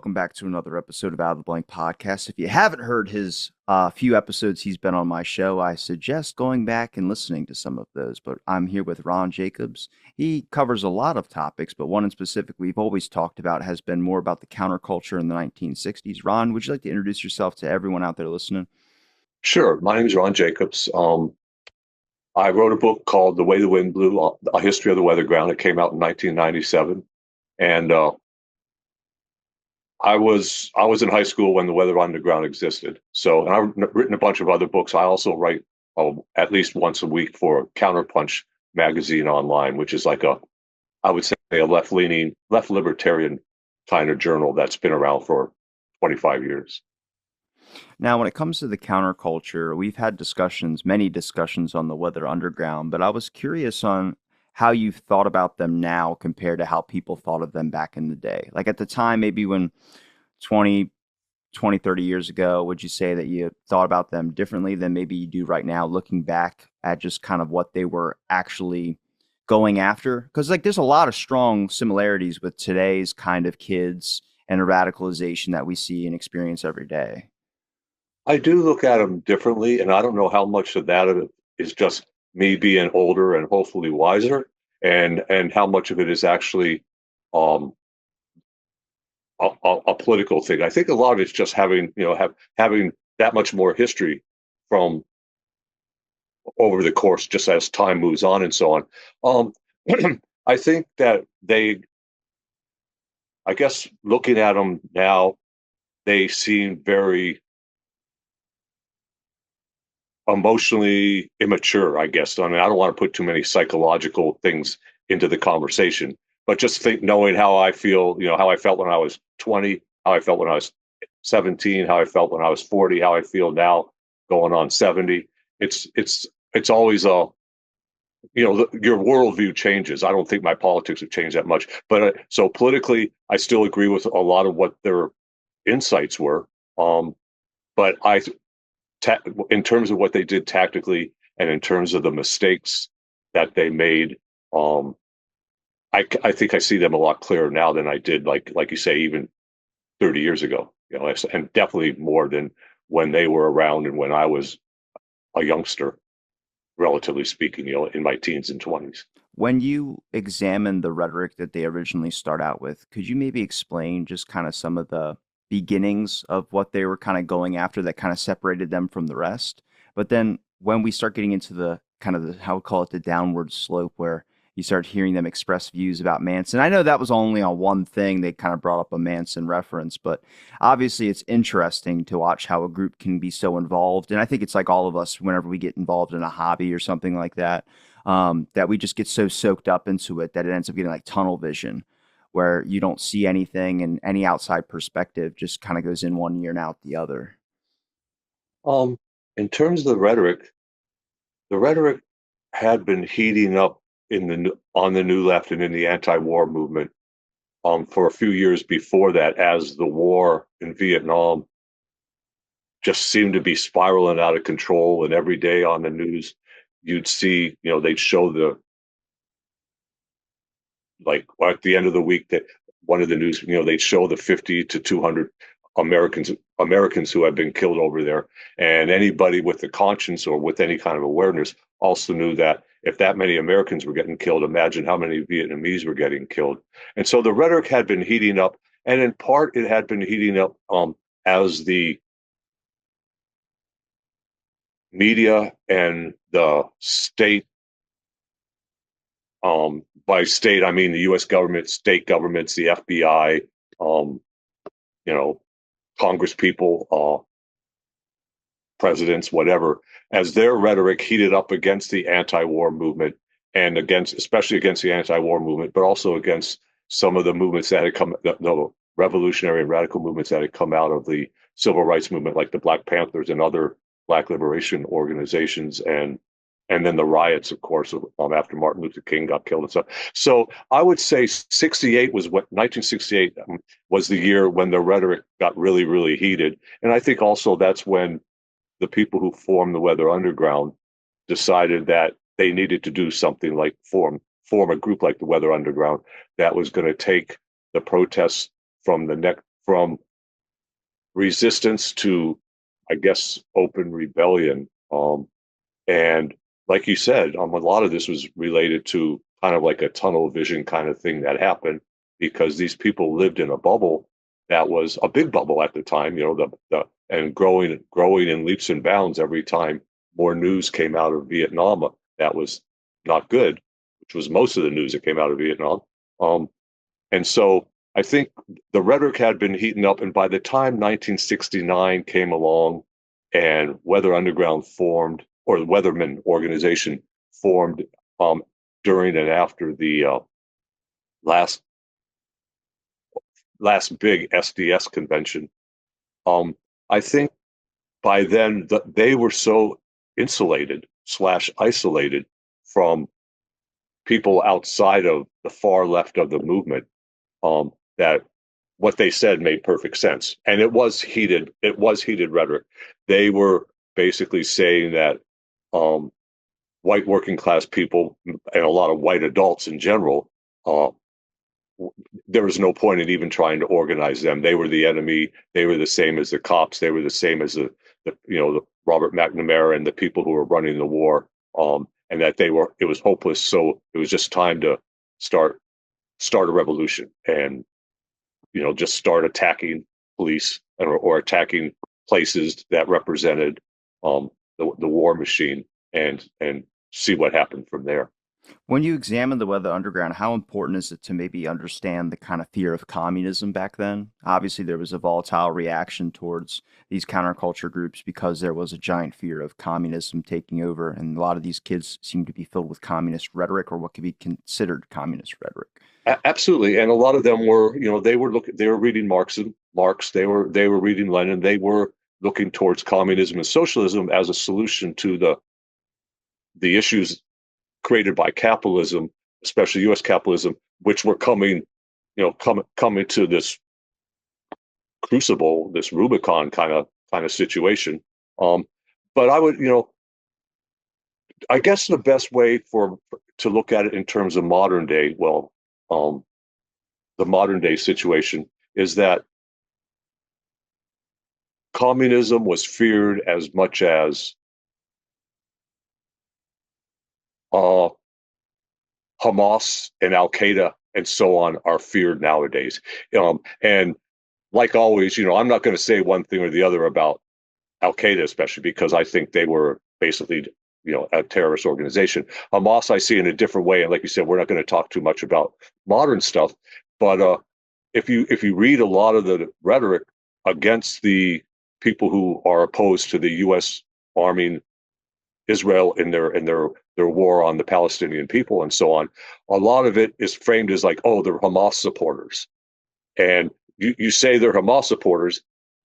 Welcome back to another episode of Out of the Blank podcast. If you haven't heard his few episodes he's been on my show, I suggest going back and listening to some of those. But I'm here with Ron Jacobs. He covers a lot of topics, but one in specific we've always talked about has been more about the counterculture in the 1960s. Ron, would you like to introduce yourself to everyone out there listening? Sure. My name is Ron Jacobs. I wrote a book called The Way the Wind Blew, A History of the Weather Ground. It came out in 1997. And I was in high school when the Weather Underground existed. So, and I've written a bunch of other books. I also write at least once a week for Counterpunch magazine online, which is like I would say a left-leaning, left libertarian kind of journal that's been around for 25 years. Now, when it comes to the counterculture, we've had discussions, many discussions on the Weather Underground, but I was curious on how you've thought about them now compared to how people thought of them back in the day. Like at the time, maybe when 20, 20, 30 years ago, would you say that you thought about them differently than maybe you do right now, looking back at just kind of what they were actually going after? Because like there's a lot of strong similarities with today's kind of kids and the radicalization that we see and experience every day. I do look at them differently, and I don't know how much of that is just me being older and hopefully wiser, and how much of it is actually um, a political thing. I think a lot of it's just having that much more history from over the course, just as time moves on and so on. I think that I guess, looking at them now, they seem very emotionally immature, I guess. I mean, I don't want to put too many psychological things into the conversation, but just knowing how I feel, how I felt when I was 20, how I felt when I was 17, how I felt when I was 40, how I feel now going on 70. It's always your worldview changes. I don't think my politics have changed that much, but so politically, I still agree with a lot of what their insights were. But in terms of what they did tactically and in terms of the mistakes that they made, um, I think I see them a lot clearer now than I did, like you say, even 30 years ago. And definitely more than when they were around and when I was a youngster, relatively speaking, in my teens and 20s. When you examine the rhetoric that they originally start out with, could you maybe explain just kind of some of the beginnings of what they were kind of going after that kind of separated them from the rest? But then when we start getting into the kind of how we call it the downward slope, where you start hearing them express views about Manson. I know that was only on one thing. They kind of brought up a Manson reference, but obviously it's interesting to watch how a group can be so involved. And I think it's like all of us, whenever we get involved in a hobby or something like that, that we just get so soaked up into it that it ends up getting like tunnel vision, where you don't see anything and any outside perspective just kind of goes in one ear and out the other. Um, in terms of the rhetoric had been heating up on the New Left and in the anti-war movement for a few years before that, as the war in Vietnam just seemed to be spiraling out of control. And every day on the news, you'd see, they'd show like at the end of the week, that one of the news, they'd show the 50 to 200 Americans who had been killed over there. And anybody with the conscience or with any kind of awareness also knew that if that many Americans were getting killed, imagine how many Vietnamese were getting killed. And so the rhetoric had been heating up, and in part it had been heating up as the media and the state, by state I mean the U.S. government, state governments, the FBI, you know, Congress people, presidents, whatever, as their rhetoric heated up against the anti-war movement, and especially against the anti-war movement, but also against some of the movements that had come, the revolutionary and radical movements that had come out of the civil rights movement, like the Black Panthers and other Black liberation organizations, and then the riots, of course, after Martin Luther King got killed and stuff. So I would say 68 was 1968 was the year when the rhetoric got really, really heated. And I think also that's when the people who formed the Weather Underground decided that they needed to do something like form a group like the Weather Underground that was going to take the protests from resistance to, I guess, open rebellion. And like you said, a lot of this was related to kind of like a tunnel vision kind of thing that happened because these people lived in a bubble that was a big bubble at the time, the and growing in leaps and bounds every time more news came out of Vietnam that was not good, which was most of the news that came out of Vietnam. Um, and so I think the rhetoric had been heating up, and by the time 1969 came along and Weather Underground formed, or the Weatherman organization formed during and after the last last big SDS convention, I think by then they were so insulated slash isolated from people outside of the far left of the movement that what they said made perfect sense. And it was heated rhetoric. They were basically saying that white working class people and a lot of white adults in general, uh, there was no point in even trying to organize them. They were the enemy. They were the same as the cops. They were the same as the Robert McNamara and the people who were running the war. And that it was hopeless. So it was just time to start start a revolution and just start attacking police or attacking places that represented the war machine and see what happened from there. When you examine the Weather Underground, how important is it to maybe understand the kind of fear of communism back then? Obviously, there was a volatile reaction towards these counterculture groups because there was a giant fear of communism taking over, and a lot of these kids seem to be filled with communist rhetoric or what could be considered communist rhetoric. Absolutely, and a lot of them were, they were reading Marx, they were reading Lenin, they were looking towards communism and socialism as a solution to the issues created by capitalism, especially U.S. capitalism, which were coming to this crucible, this Rubicon kind of situation. Um, but I guess the best way to look at it in terms of modern day, um, the modern day situation is that communism was feared as much as uh, Hamas and Al Qaeda and so on are feared nowadays. And like always, I'm not going to say one thing or the other about Al Qaeda, especially because I think they were basically, a terrorist organization. Hamas, I see in a different way, and like you said, we're not going to talk too much about modern stuff. But if you read a lot of the rhetoric against the people who are opposed to the U.S. arming Israel in their war on the Palestinian people and so on, a lot of it is framed as like, oh, they're Hamas supporters, and you say they're Hamas supporters,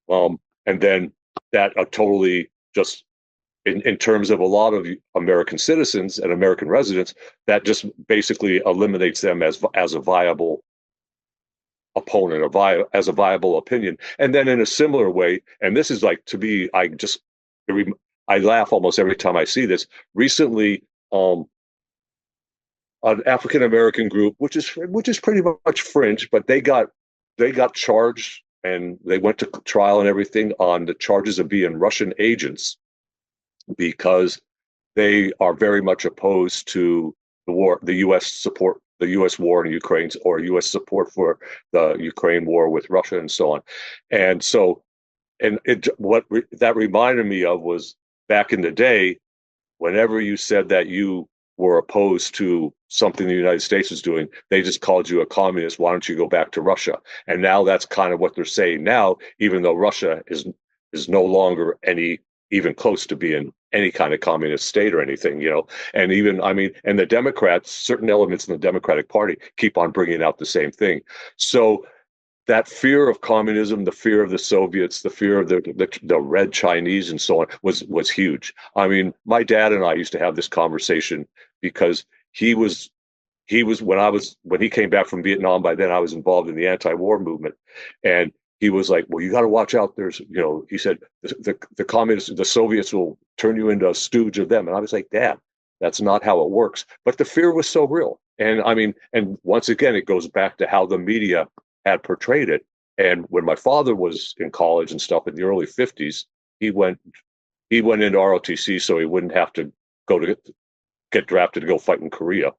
and then that totally just in terms of a lot of American citizens and American residents, that just basically eliminates them as a viable opponent, as a viable opinion. And then in a similar way, and this is like to me, I laugh almost every time I see this. Recently, an African American group, which is pretty much fringe, but they got charged and they went to trial and everything on the charges of being Russian agents because they are very much opposed to the war, the U.S. support, the U.S. war in Ukraine, or U.S. support for the Ukraine war with Russia and so on. And so, that reminded me of was back in the day, whenever you said that you were opposed to something the United States was doing, they just called you a communist. Why don't you go back to Russia? And now that's kind of what they're saying now, even though Russia is no longer even close to being any kind of communist state or anything. And even, I mean, and the Democrats, certain elements in the Democratic Party keep on bringing out the same thing. So that fear of communism, the fear of the Soviets, the fear of the Red Chinese, and so on was huge. I mean, my dad and I used to have this conversation because he was when he came back from Vietnam. By then, I was involved in the anti-war movement, and he was like, "Well, you got to watch out. He said the communists, the Soviets will turn you into a stooge of them." And I was like, "Dad, that's not how it works." But the fear was so real, and I mean, and once again, it goes back to how the media had portrayed it. And when my father was in college and stuff in the early 50s, he went he went into ROTC so he wouldn't have to go to get drafted to go fight in Korea.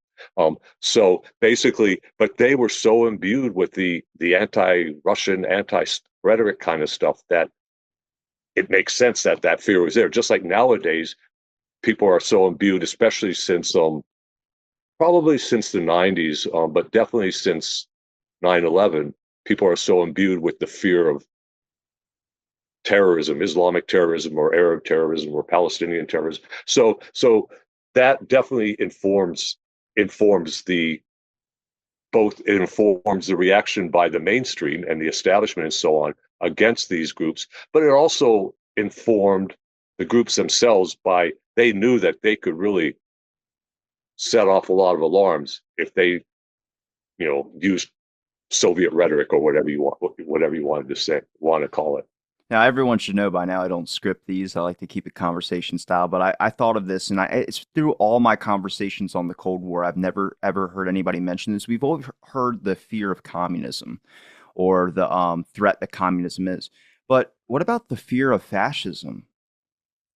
So basically, but they were so imbued with the anti-Russian, anti-rhetoric kind of stuff that it makes sense that that fear was there. Just like nowadays, people are so imbued, especially since probably since the 90s, but definitely since 9/11, people are so imbued with the fear of terrorism, Islamic terrorism or Arab terrorism or Palestinian terrorism. So that definitely informs the both it informs the reaction by the mainstream and the establishment and so on against these groups, but it also informed the groups themselves by they knew that they could really set off a lot of alarms if they, used Soviet rhetoric or whatever you wanted to say, want to call it. Now, everyone should know by now I don't script these. I like to keep it conversation style. But I thought of this, and it's through all my conversations on the Cold War. I've never, ever heard anybody mention this. We've always heard the fear of communism or the threat that communism is. But what about the fear of fascism?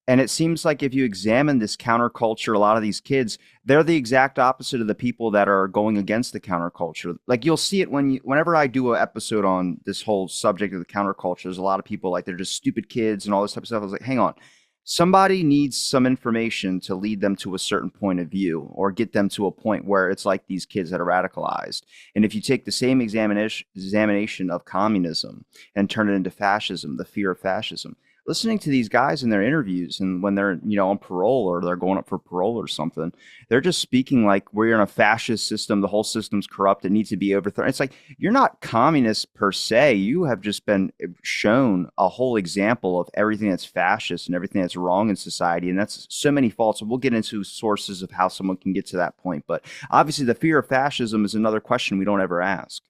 And it seems like if you examine this counterculture, a lot of these kids, they're the exact opposite of the people that are going against the counterculture. Like you'll see it whenever I do an episode on this whole subject of the counterculture, there's a lot of people like they're just stupid kids and all this type of stuff. I was like, hang on. Somebody needs some information to lead them to a certain point of view or get them to a point where it's like these kids that are radicalized. And if you take the same examination of communism and turn it into fascism, the fear of fascism, listening to these guys in their interviews and when they're on parole or they're going up for parole or something, they're just speaking like we're in a fascist system, the whole system's corrupt, it needs to be overthrown. It's like you're not communist per se, you have just been shown a whole example of everything that's fascist and everything that's wrong in society, and that's so many faults. And we'll get into sources of how someone can get to that point, but obviously the fear of fascism is another question we don't ever ask.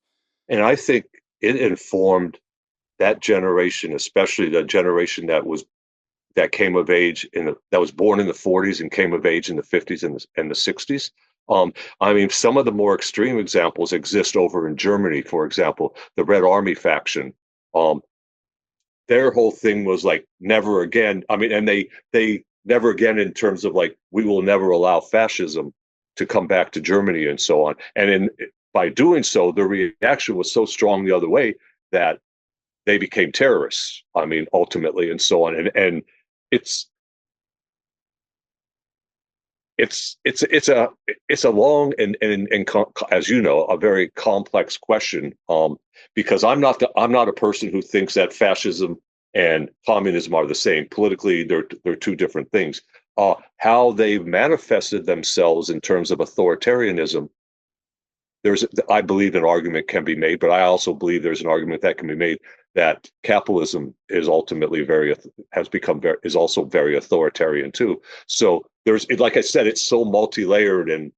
And I think it informed that generation, especially the generation that came of age that was born in the 40s and came of age in the 50s and the 60s. I mean, some of the more extreme examples exist over in Germany, for example, the Red Army faction. Um, their whole thing was like never again. I mean, and they never again in terms of like we will never allow fascism to come back to Germany and so on. And by doing so, the reaction was so strong the other way that they became terrorists. I mean, ultimately, and so on. And it's it's a long and as you know, a very complex question. Because I'm not a person who thinks that fascism and communism are the same. Politically, they're two different things. How they've manifested themselves in terms of authoritarianism, I believe an argument can be made, but I also believe there's an argument that can be made that capitalism is ultimately is also very authoritarian too. So like I said, it's so multi-layered, and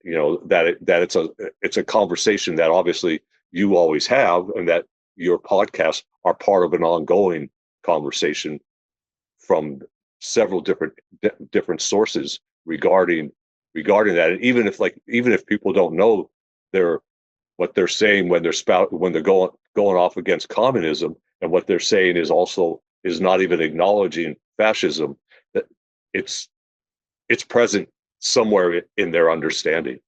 that it's a conversation that obviously you always have, and that your podcasts are part of an ongoing conversation from several different sources regarding that. And even if people don't know they're what they're saying when they're going off against communism, and what they're saying is not even acknowledging fascism, that it's present somewhere in their understanding.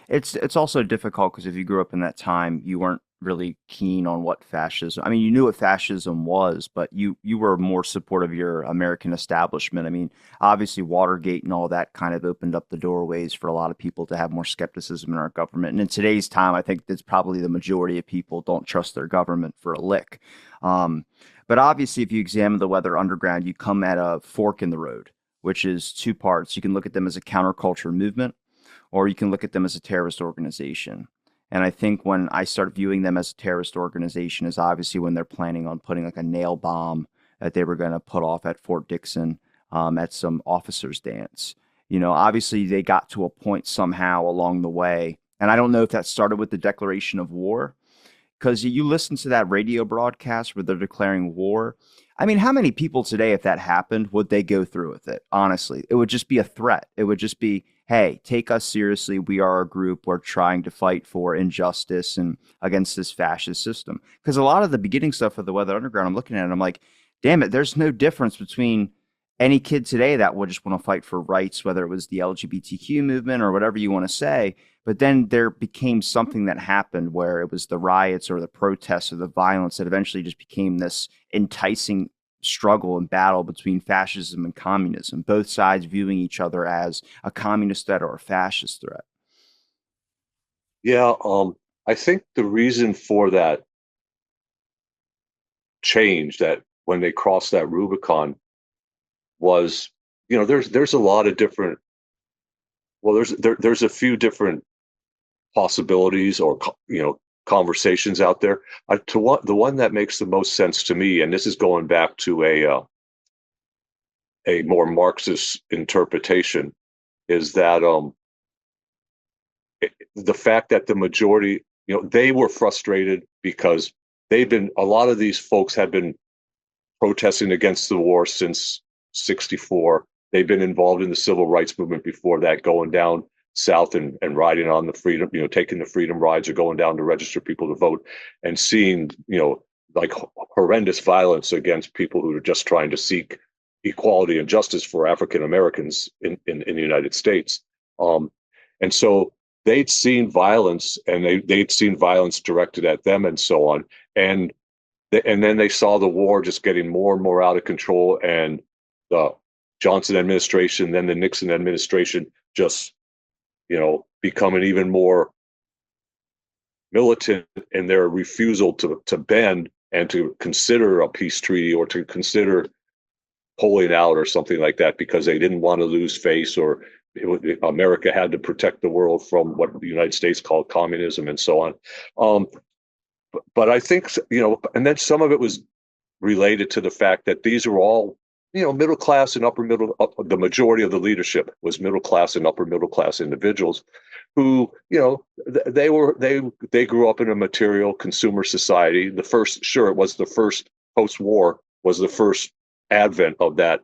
It's also difficult because if you grew up in that time, you weren't really keen on what fascism. I mean, you knew what fascism was, but you were more supportive of your American establishment. I mean, obviously Watergate and all that kind of opened up the doorways for a lot of people to have more skepticism in our government. And in today's time, I think that's probably the majority of people don't trust their government for a lick. Um, but obviously, if you examine the Weather Underground, you come at a fork in the road, which is two parts. You can look at them as a counterculture movement, or you can look at them as a terrorist organization. And I think when I start viewing them as a terrorist organization is obviously when they're planning on putting like a nail bomb that they were going to put off at Fort Dixon at some officers' dance. Obviously they got to a point somehow along the way. And I don't know if that started with the declaration of war, because you listen to that radio broadcast where they're declaring war. I mean, how many people today, if that happened, would they go through with it? Honestly, it would just be a threat. It would just be, hey, take us seriously. We are a group. We're trying to fight for injustice and against this fascist system. Because a lot of the beginning stuff of the Weather Underground, I'm looking at it, I'm like, damn it, there's no difference between any kid today that would just want to fight for rights, whether it was the LGBTQ movement or whatever you want to say. But then there became something that happened where it was the riots or the protests or the violence that eventually just became this enticing struggle and battle between fascism and communism, both sides viewing each other as a communist threat or a fascist threat. Yeah, I think the reason for that change, that when they crossed that Rubicon, was, there's a lot of different, well, there's a few different possibilities, or conversations out there. To what The one that makes the most sense to me, and this is going back to a more Marxist interpretation, is that the fact that the majority, they were frustrated because a lot of these folks had been protesting against the war since 64. They've been involved in the civil rights movement before that, going down south and riding on the freedom, taking the freedom rides, or going down to register people to vote, and seeing, like horrendous violence against people who are just trying to seek equality and justice for African Americans in the United States. And so they'd seen violence, and they'd seen violence directed at them and so on. And then they saw the war just getting more and more out of control, and the Johnson administration, then the Nixon administration, just, becoming even more militant in their refusal to bend and to consider a peace treaty, or to consider pulling out or something like that, because they didn't want to lose face, or America had to protect the world from what the United States called communism and so on. But I think, and then some of it was related to the fact that these are all, middle class and upper middle. The majority of the leadership was middle class and upper middle class individuals who, they grew up in a material consumer society. It was the first post-war, was the first advent of that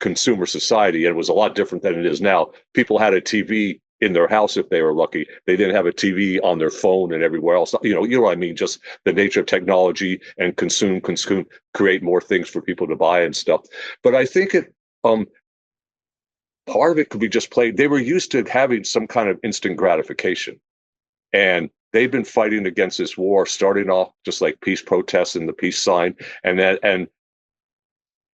consumer society, and it was a lot different than it is now. People had a TV in their house if they were lucky. They didn't have a TV on their phone and everywhere else. You know what I mean? Just the nature of technology, and consume, create more things for people to buy and stuff. But I think part of it could be just played. They were used to having some kind of instant gratification, and they've been fighting against this war, starting off just like peace protests and the peace sign, and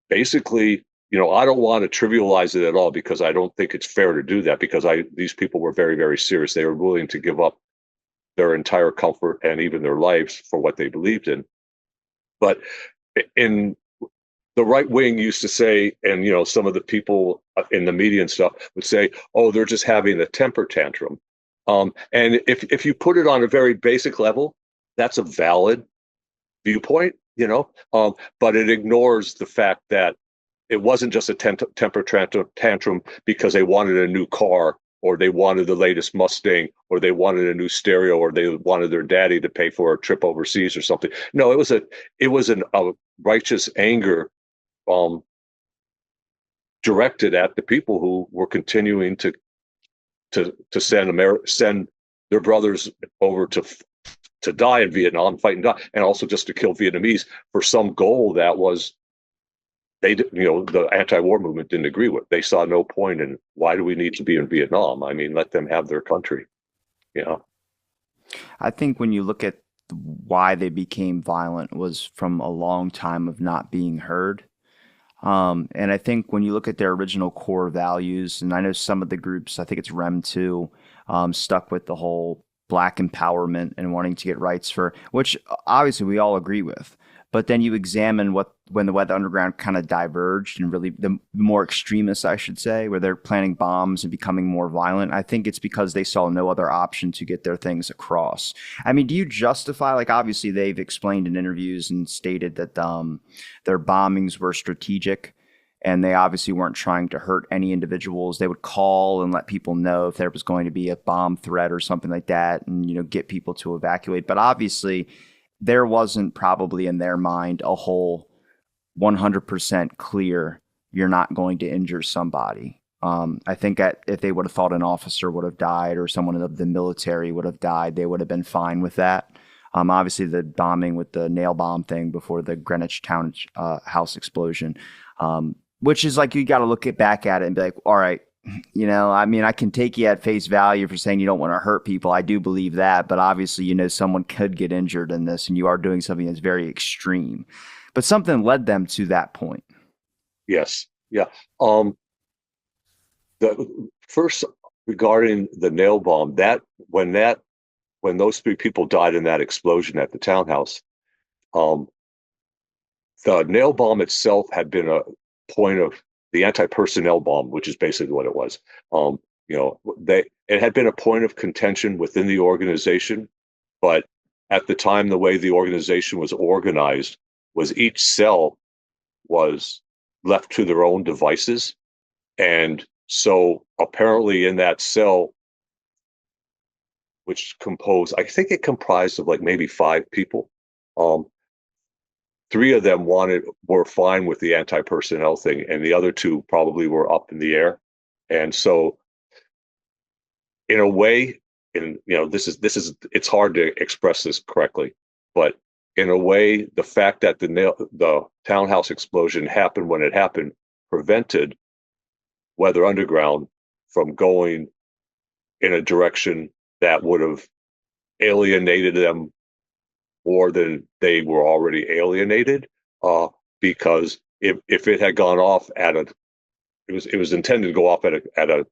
basically, I don't want to trivialize it at all, because I don't think it's fair to do that, because these people were very, very serious. They were willing to give up their entire comfort and even their lives for what they believed in. But in the right wing used to say, and some of the people in the media and stuff would say, "Oh, they're just having a temper tantrum." And if you put it on a very basic level, that's a valid viewpoint, but it ignores the fact that it wasn't just a temper tantrum because they wanted a new car, or they wanted the latest Mustang, or they wanted a new stereo, or they wanted their daddy to pay for a trip overseas or something. No, it was a righteous anger, directed at the people who were continuing to send their brothers over to die in Vietnam, fight and die, and also just to kill Vietnamese for some goal that was, the anti-war movement didn't agree with. They saw no point in, why do we need to be in Vietnam? I mean, let them have their country. I think when you look at why they became violent was from a long time of not being heard. And I think when you look at their original core values, and I know some of the groups, I think it's REM 2, stuck with the whole black empowerment and wanting to get rights for, which obviously we all agree with. But then you examine when the Weather Underground kind of diverged, and really the more extremists, I should say, where they're planting bombs and becoming more violent. I think it's because they saw no other option to get their things across. I mean, do you justify, like, obviously they've explained in interviews and stated that their bombings were strategic, and they obviously weren't trying to hurt any individuals. They would call and let people know if there was going to be a bomb threat or something like that, and get people to evacuate. But obviously there wasn't probably in their mind a whole 100% clear you're not going to injure somebody. I think if they would have thought an officer would have died or someone of the military would have died, they would have been fine with that. Obviously, the bombing with the nail bomb thing before the Greenwich Town house explosion, which is like you got to look back at it and be like, all right, I mean, I can take you at face value for saying you don't want to hurt people. I do believe that, but obviously, someone could get injured in this, and you are doing something that's very extreme. But something led them to that point. Yes. Yeah. The first regarding the nail bomb, when those three people died in that explosion at the townhouse, um, the nail bomb itself had been a point of the anti-personnel bomb, which is basically what it was. It had been a point of contention within the organization, but at the time, the way the organization was organized was each cell was left to their own devices, and so apparently in that cell, which I think it comprised of like maybe five people. Um, Three of them were fine with the anti-personnel thing, and the other two probably were up in the air. And so, in a way, this is it's hard to express this correctly, but in a way, the fact that the townhouse explosion happened when it happened prevented Weather Underground from going in a direction that would have alienated them more than they were already alienated. Because if it had gone off it was intended to go off at a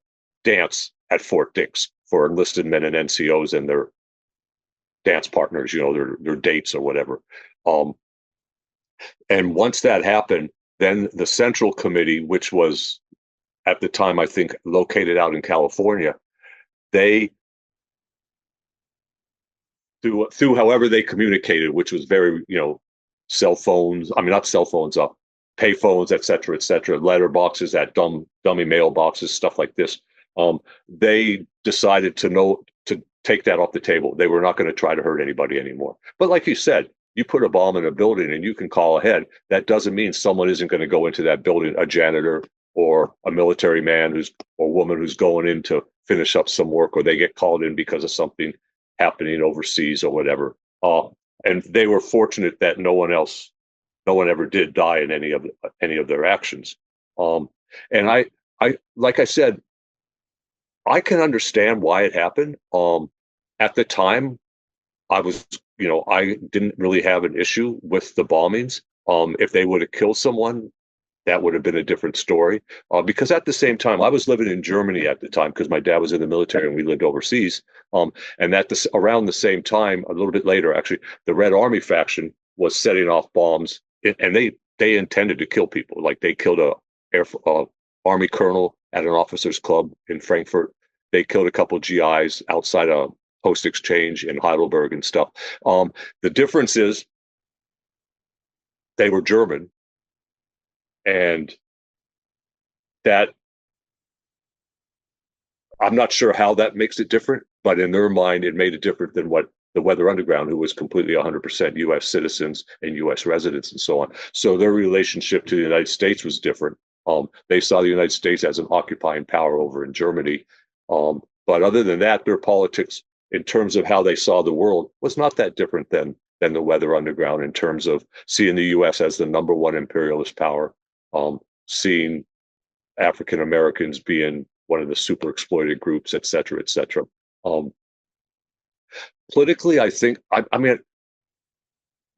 dance at Fort Dix for enlisted men and NCOs and their dance partners, their dates or whatever. And once that happened, then the Central Committee, which was at the time I think located out in California, they through however they communicated, which was very, cell phones. I mean, not cell phones, pay phones, et cetera, letter boxes, that dummy mailboxes, stuff like this. They decided to take that off the table. They were not going to try to hurt anybody anymore. But like you said, you put a bomb in a building and you can call ahead. That doesn't mean someone isn't going to go into that building, a janitor or a military man or woman who's going in to finish up some work, or they get called in because of something happening overseas or whatever. And they were fortunate that no one ever did die in any of their actions. And like I said, I can understand why it happened. At the time, I didn't really have an issue with the bombings. If they would have killed someone, that would have been a different story. Because at the same time, I was living in Germany at the time because my dad was in the military and we lived overseas. And around the same time, a little bit later, actually, the Red Army faction was setting off bombs, and they intended to kill people. Like they killed a Army colonel at an officers' club in Frankfurt. They killed a couple of GIs outside a post exchange in Heidelberg and stuff. The difference is they were German, and that I'm not sure how that makes it different, but in their mind, it made it different than what the Weather Underground, who was completely 100% U.S. citizens and U.S. residents and so on. So their relationship to the United States was different. They saw the United States as an occupying power over in Germany. But other than that, their politics in terms of how they saw the world was not that different than the Weather Underground in terms of seeing the U.S. as the number one imperialist power, seeing African Americans being one of the super exploited groups, et cetera, et cetera. Politically, I think, I mean,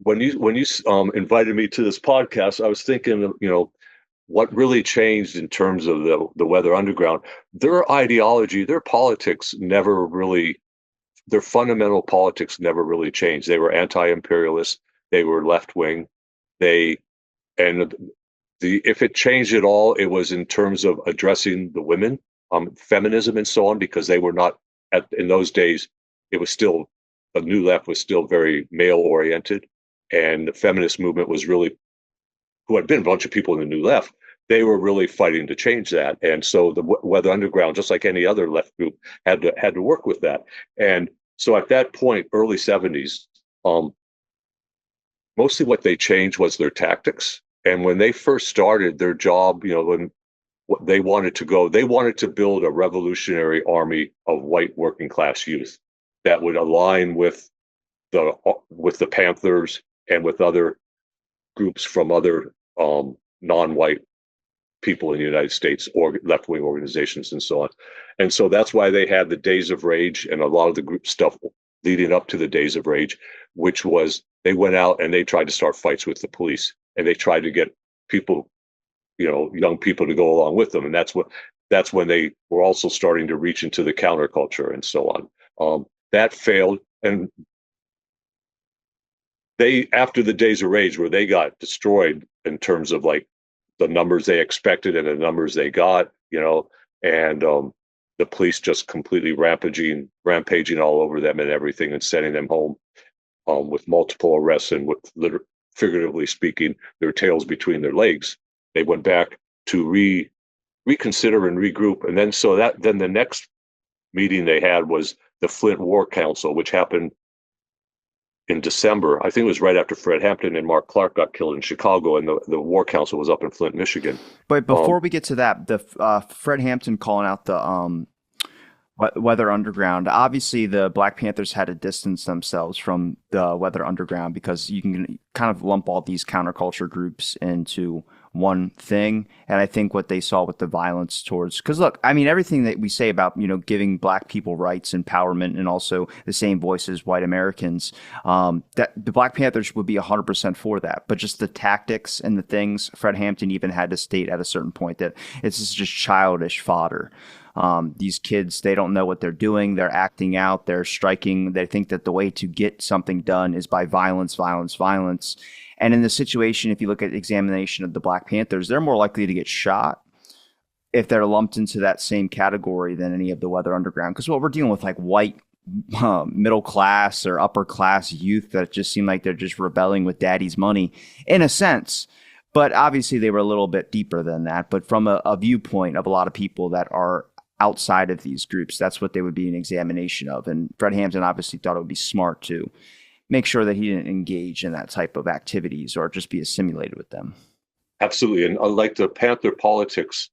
when you invited me to this podcast, I was thinking, what really changed in terms of the Weather Underground. Their ideology, their politics never really, their fundamental politics never really changed. They were anti-imperialist. They were left wing. If it changed at all, it was in terms of addressing the women, feminism and so on, because they were not in those days. It was still the New Left was still very male oriented, and the feminist movement was really, who had been a bunch of people in the New Left. They were really fighting to change that, and so the Weather Underground, just like any other left group, had to work with that. And so at that point, early '70s, mostly what they changed was their tactics. And when they first started their job, when they wanted to go. They wanted to build a revolutionary army of white working class youth that would align with the Panthers and with other groups from other non-white people in the United States or left-wing organizations and so on. And so that's why they had the Days of Rage and a lot of the group stuff leading up to the Days of Rage, which was they went out and they tried to start fights with the police and they tried to get people, young people to go along with them. And that's when they were also starting to reach into the counterculture and so on. That failed. And they, after the Days of Rage, where they got destroyed in terms of like the numbers they expected and the numbers they got, and the police just completely rampaging all over them and everything and sending them home with multiple arrests and with figuratively speaking, their tails between their legs. They went back to reconsider and regroup. And then the next meeting they had was the Flint War Council, which happened in December. I think it was right after Fred Hampton and Mark Clark got killed in Chicago, and the War Council was up in Flint, Michigan. But before we get to that, the Fred Hampton calling out the Weather Underground. Obviously, the Black Panthers had to distance themselves from the Weather Underground because you can kind of lump all these counterculture groups into one thing. And I think what they saw with the violence towards, because look, I mean, everything that we say about, giving black people rights, empowerment, and also the same voice as white Americans, that the Black Panthers would be 100% for that. But just the tactics and the things, Fred Hampton even had to state at a certain point that it's just childish fodder. These kids, they don't know what they're doing. They're acting out. They're striking. They think that the way to get something done is by violence, violence, violence. And in the situation, if you look at examination of the Black Panthers, they're more likely to get shot if they're lumped into that same category than any of the Weather Underground. Because what we're dealing with, like white middle class or upper class youth that just seem like they're just rebelling with daddy's money in a sense. But obviously they were a little bit deeper than that. But from a viewpoint of a lot of people that are outside of these groups, that's what they would be an examination of. And Fred Hampton obviously thought it would be smart to make sure that he didn't engage in that type of activities or just be assimilated with them. Absolutely. And unlike the Panther politics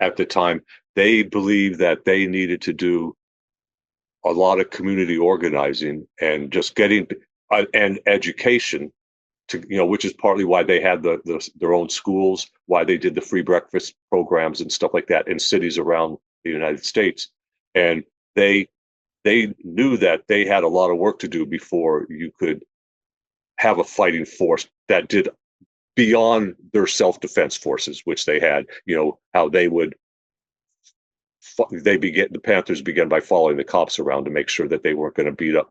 at the time, they believed that they needed to do a lot of community organizing and just getting and education to, which is partly why they had their own schools, why they did the free breakfast programs and stuff like that in cities around the United States. And they knew that they had a lot of work to do before you could have a fighting force that did beyond their self-defense forces, which they had, how the Panthers began by following the cops around to make sure that they weren't going to beat up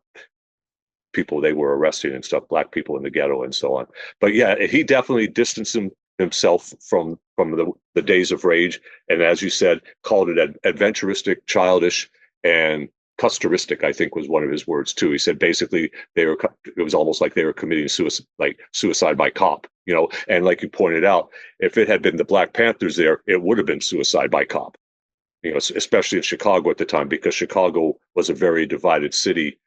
people they were arresting and stuff, black people in the ghetto and so on. But yeah, he definitely distanced himself from the Days of Rage, and as you said, called it adventuristic, childish, and custoristic, I think was one of his words too. He said basically it was almost like they were committing suicide by cop, and like you pointed out, if it had been the Black Panthers there, it would have been suicide by cop, especially in Chicago at the time, because Chicago was a very divided city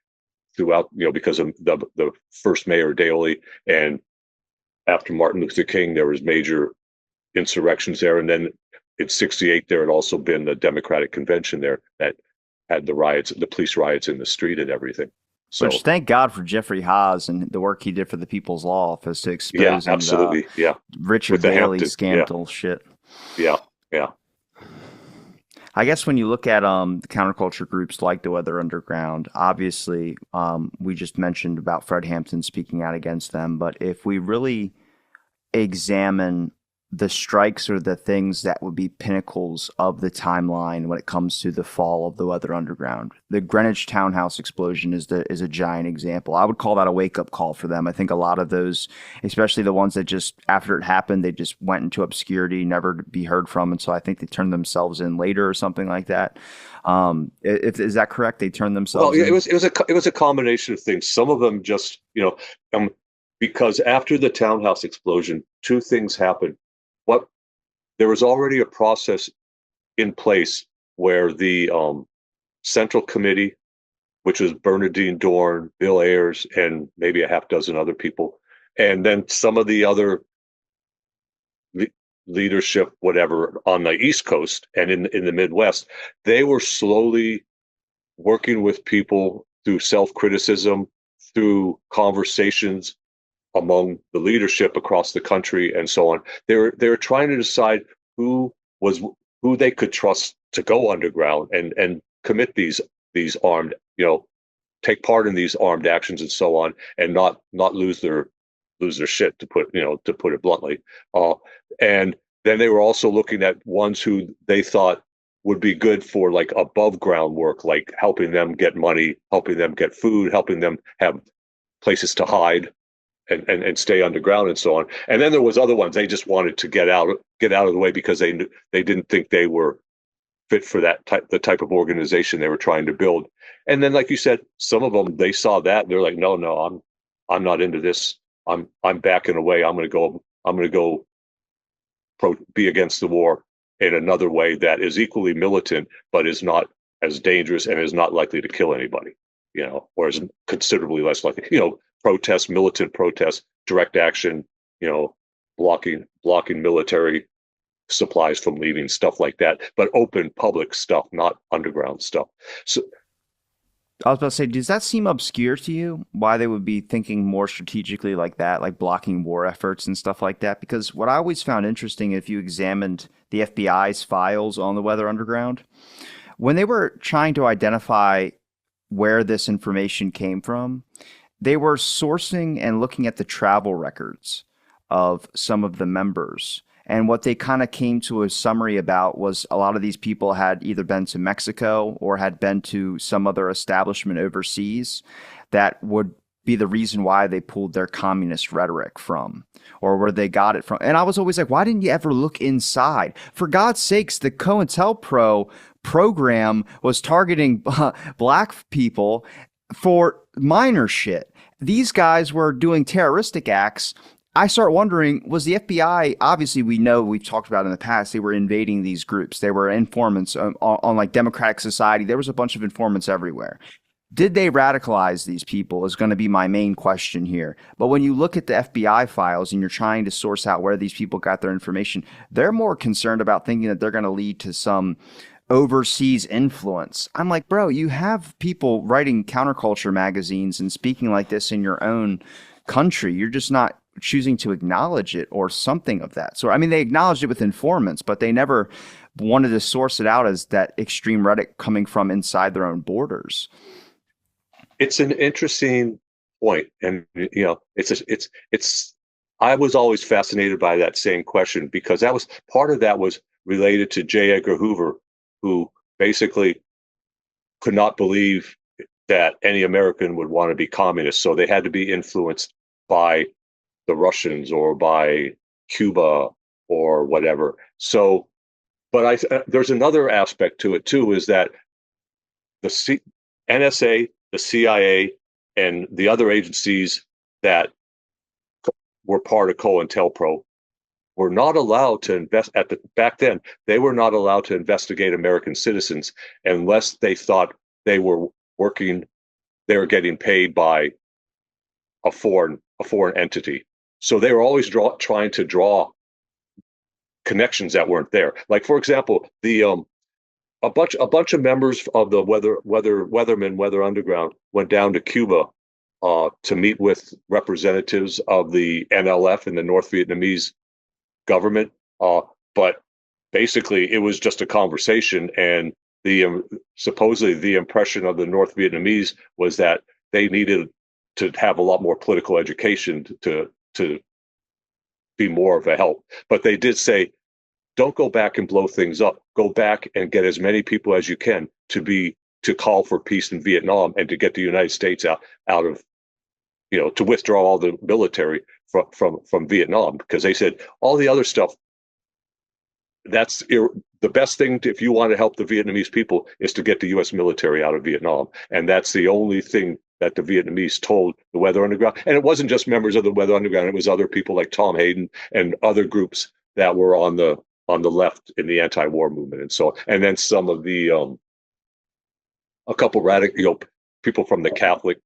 throughout, because of the first mayor Daley, and after Martin Luther King, there was major insurrections there. And then in '68, there had also been the Democratic convention there that had the riots, the police riots in the street and everything. So, which thank God for Jeffrey Haas and the work he did for the People's Law Office to expose absolutely, Richard Daley scandal shit. Yeah. I guess when you look at the counterculture groups like the Weather Underground, obviously we just mentioned about Fred Hampton speaking out against them. But if we really examine the strikes or the things that would be pinnacles of the timeline when it comes to the fall of the Weather Underground, the Greenwich townhouse explosion is a giant example. I would call that a wake-up call for them. I think a lot of those, especially the ones that just after it happened, they just went into obscurity, never to be heard from, and so I think they turned themselves in later or something like that. Is that correct? They turned themselves in? It was a combination of things. Some of them just because after the townhouse explosion, two things happened. There was already a process in place where the Central Committee, which was Bernardine Dorn, Bill Ayers, and maybe a half dozen other people, and then some of the other leadership, whatever, on the East Coast and in the Midwest, they were slowly working with people through self-criticism, through conversations among the leadership across the country and so on. They were trying to decide who was who they could trust to go underground and commit these armed, take part in these armed actions and so on, and not lose their shit, to put it bluntly. And then they were also looking at ones who they thought would be good for like above ground work, like helping them get money, helping them get food, helping them have places to hide and stay underground and so on. And then there was other ones they just wanted to get out of the way because they didn't think they were fit for the type of organization they were trying to build. And then, like you said, some of them, they saw that and they're like, no, I'm not into this. I'm backing away. I'm going to go be against the war in another way that is equally militant, but is not as dangerous and is not likely to kill anybody, or is considerably less likely, protest, militant protest, direct action, blocking military supplies from leaving, stuff like that, but open public stuff, not underground stuff. So I was about to say, does that seem obscure to you? Why they would be thinking more strategically like that, like blocking war efforts and stuff like that? Because what I always found interesting, if you examined the FBI's files on the Weather Underground, when they were trying to identify where this information came from, they were sourcing and looking at the travel records of some of the members. And what they kind of came to a summary about was a lot of these people had either been to Mexico or had been to some other establishment overseas that would be the reason why they pulled their communist rhetoric from or where they got it from. And I was always like, why didn't you ever look inside? For God's sakes, the COINTELPRO program was targeting black people for minor shit. These guys were doing terroristic acts. I start wondering, was the FBI, obviously we know, we've talked about in the past, they were invading these groups. They were informants on like Democratic Society. There was a bunch of informants everywhere. Did they radicalize these people is going to be my main question here. But when you look at the FBI files and you're trying to source out where these people got their information, they're more concerned about thinking that they're going to lead to some overseas influence. I'm like, bro, you have people writing counterculture magazines and speaking like this in your own country. You're just not choosing to acknowledge it or something of that sort. I mean, they acknowledged it with informants, but they never wanted to source it out as that extreme rhetoric coming from inside their own borders. it's an interesting point, and it's. I was always fascinated by that same question because that was part of that was related to J. Edgar Hoover, who basically could not believe that any American would want to be communist, so they had to be influenced by the Russians or by Cuba or whatever. So, but there's another aspect to it too, is that the NSA, the CIA, and the other agencies that were part of COINTELPRO were not allowed to invest back then. They were not allowed to investigate American citizens unless they thought they were working, they were getting paid by a foreign entity. So they were always trying to draw connections that weren't there. Like, for example, the a bunch of members of the Weather Underground went down to Cuba to meet with representatives of the NLF and the North Vietnamese government. But basically, it was just a conversation, and supposedly the impression of the North Vietnamese was that they needed to have a lot more political education to be more of a help. But they did say, don't go back and blow things up. Go back and get as many people as you can to call for peace in Vietnam and to get the United States out of, to withdraw all the military from Vietnam, because they said all the other stuff, that's the best thing if you want to help the Vietnamese people is to get the U.S. military out of Vietnam. And that's the only thing that the Vietnamese told the Weather Underground. And it wasn't just members of the Weather Underground. It was other people like Tom Hayden and other groups that were on the left in the anti-war movement. And so, and then some of the, a couple radical, people from the Catholic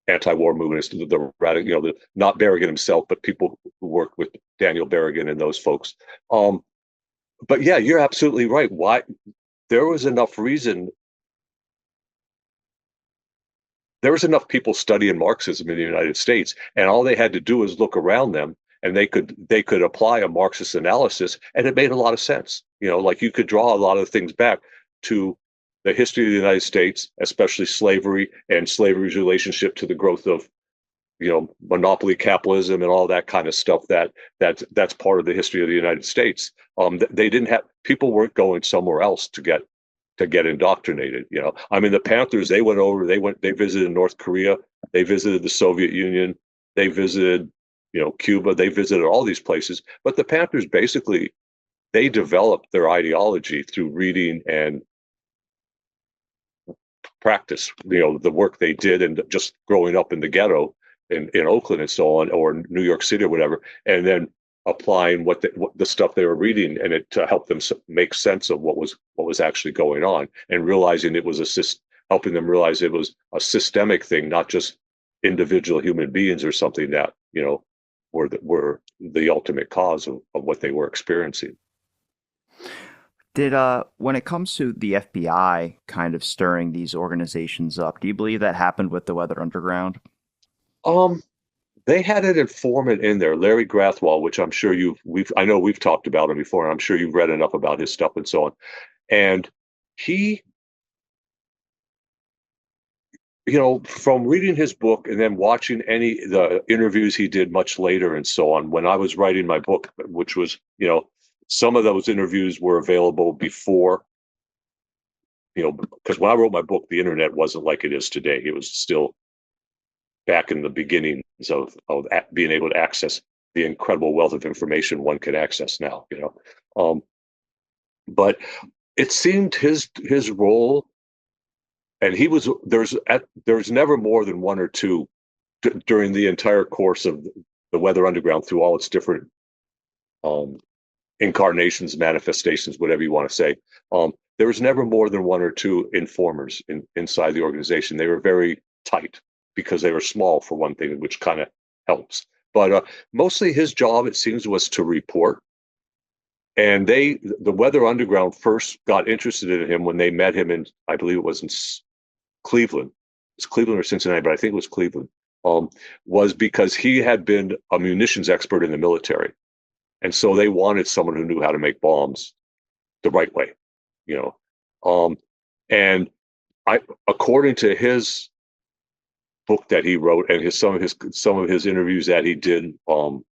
anti-war movements, the radical, not Berrigan himself, but people who worked with Daniel Berrigan and those folks. Um, but yeah, you're absolutely right. Why there was enough reason there was enough people studying Marxism in the United States, and all they had to do was look around them, and they could apply a Marxist analysis, and it made a lot of sense. Like you could draw a lot of things back to the history of the United States, especially slavery and slavery's relationship to the growth of monopoly capitalism and all that kind of stuff. That's part of the history of the United States. They didn't have people weren't going somewhere else to get indoctrinated. I mean, the Panthers, they visited North Korea, they visited the Soviet Union, they visited, Cuba, they visited all these places. But the Panthers basically, they developed their ideology through reading and practice, the work they did and just growing up in the ghetto in Oakland and so on, or New York City or whatever, and then applying what the stuff they were reading and it to help them make sense of what was actually going on, and realizing it was helping them realize it was a systemic thing, not just individual human beings or something that were the ultimate cause of what they were experiencing. Did when it comes to the FBI kind of stirring these organizations up, do you believe that happened with the Weather Underground? Um, they had an informant in there, Larry Grathwall, which I'm sure I know we've talked about him before, and I'm sure you've read enough about his stuff and so on. And he, from reading his book and then watching the interviews he did much later and so on, when I was writing my book, which was, some of those interviews were available before, because when I wrote my book, the internet wasn't like it is today. It was still back in the beginnings of being able to access the incredible wealth of information one can access now. But it seemed his role, and there's never more than one or two during the entire course of the Weather Underground, through all its different um, incarnations, manifestations, whatever you want to say. There was never more than one or two informers inside the organization. They were very tight because they were small, for one thing, which kind of helps. But mostly his job, it seems, was to report. And the Weather Underground first got interested in him when they met him I believe it was in Cleveland. It's Cleveland or Cincinnati, but I think it was Cleveland. Was because he had been a munitions expert in the military. And so they wanted someone who knew how to make bombs the right way, you know. And according to his book that he wrote and some of his interviews that he did on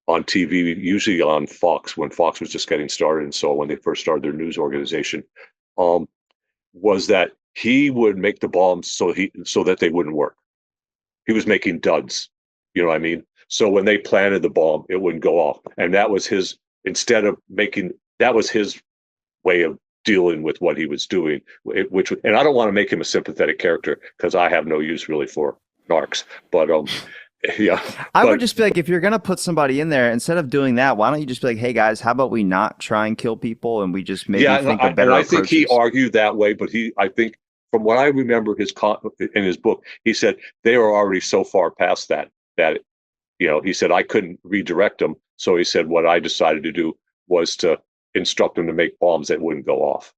TV, usually on Fox, when Fox was just getting started, and so when they first started their news organization, was that he would make the bombs so that they wouldn't work. He was making duds, you know what I mean? So when they planted the bomb, it wouldn't go off, and that was his way of dealing with what he was doing. And I don't want to make him a sympathetic character because I have no use really for narcs, but yeah. I would But just be like, if you're gonna put somebody in there, instead of doing that, why don't you just be like, hey guys, how about we not try and kill people and we just maybe yeah, think of and better I think he approaches? argued that way, but I think from what I remember in his book, he said they were already so far past that he said I couldn't redirect them, so he said what I decided to do was to instruct them to make bombs that wouldn't go off,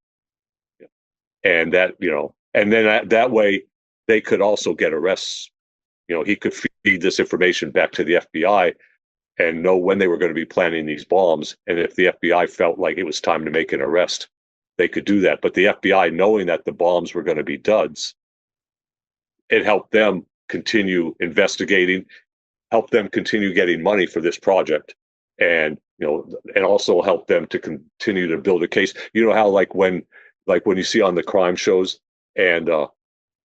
and and then that way they could also get arrests. He could feed this information back to the FBI and know when they were going to be planning these bombs. And if the FBI felt like it was time to make an arrest, they could do that. But the FBI, knowing that the bombs were going to be duds, it helped them continue investigating, helped them continue getting money for this project, and and also help them to continue to build a case. You know how when you see on the crime shows and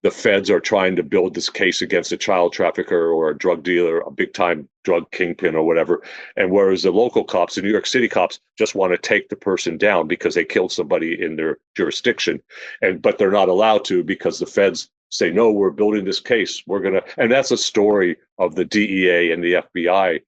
the feds are trying to build this case against a child trafficker or a drug dealer, a big time drug kingpin or whatever. And whereas the local cops, the New York City cops, just want to take the person down because they killed somebody in their jurisdiction. But they're not allowed to because the feds say, no, we're building this case. And that's a story of the DEA and the FBI,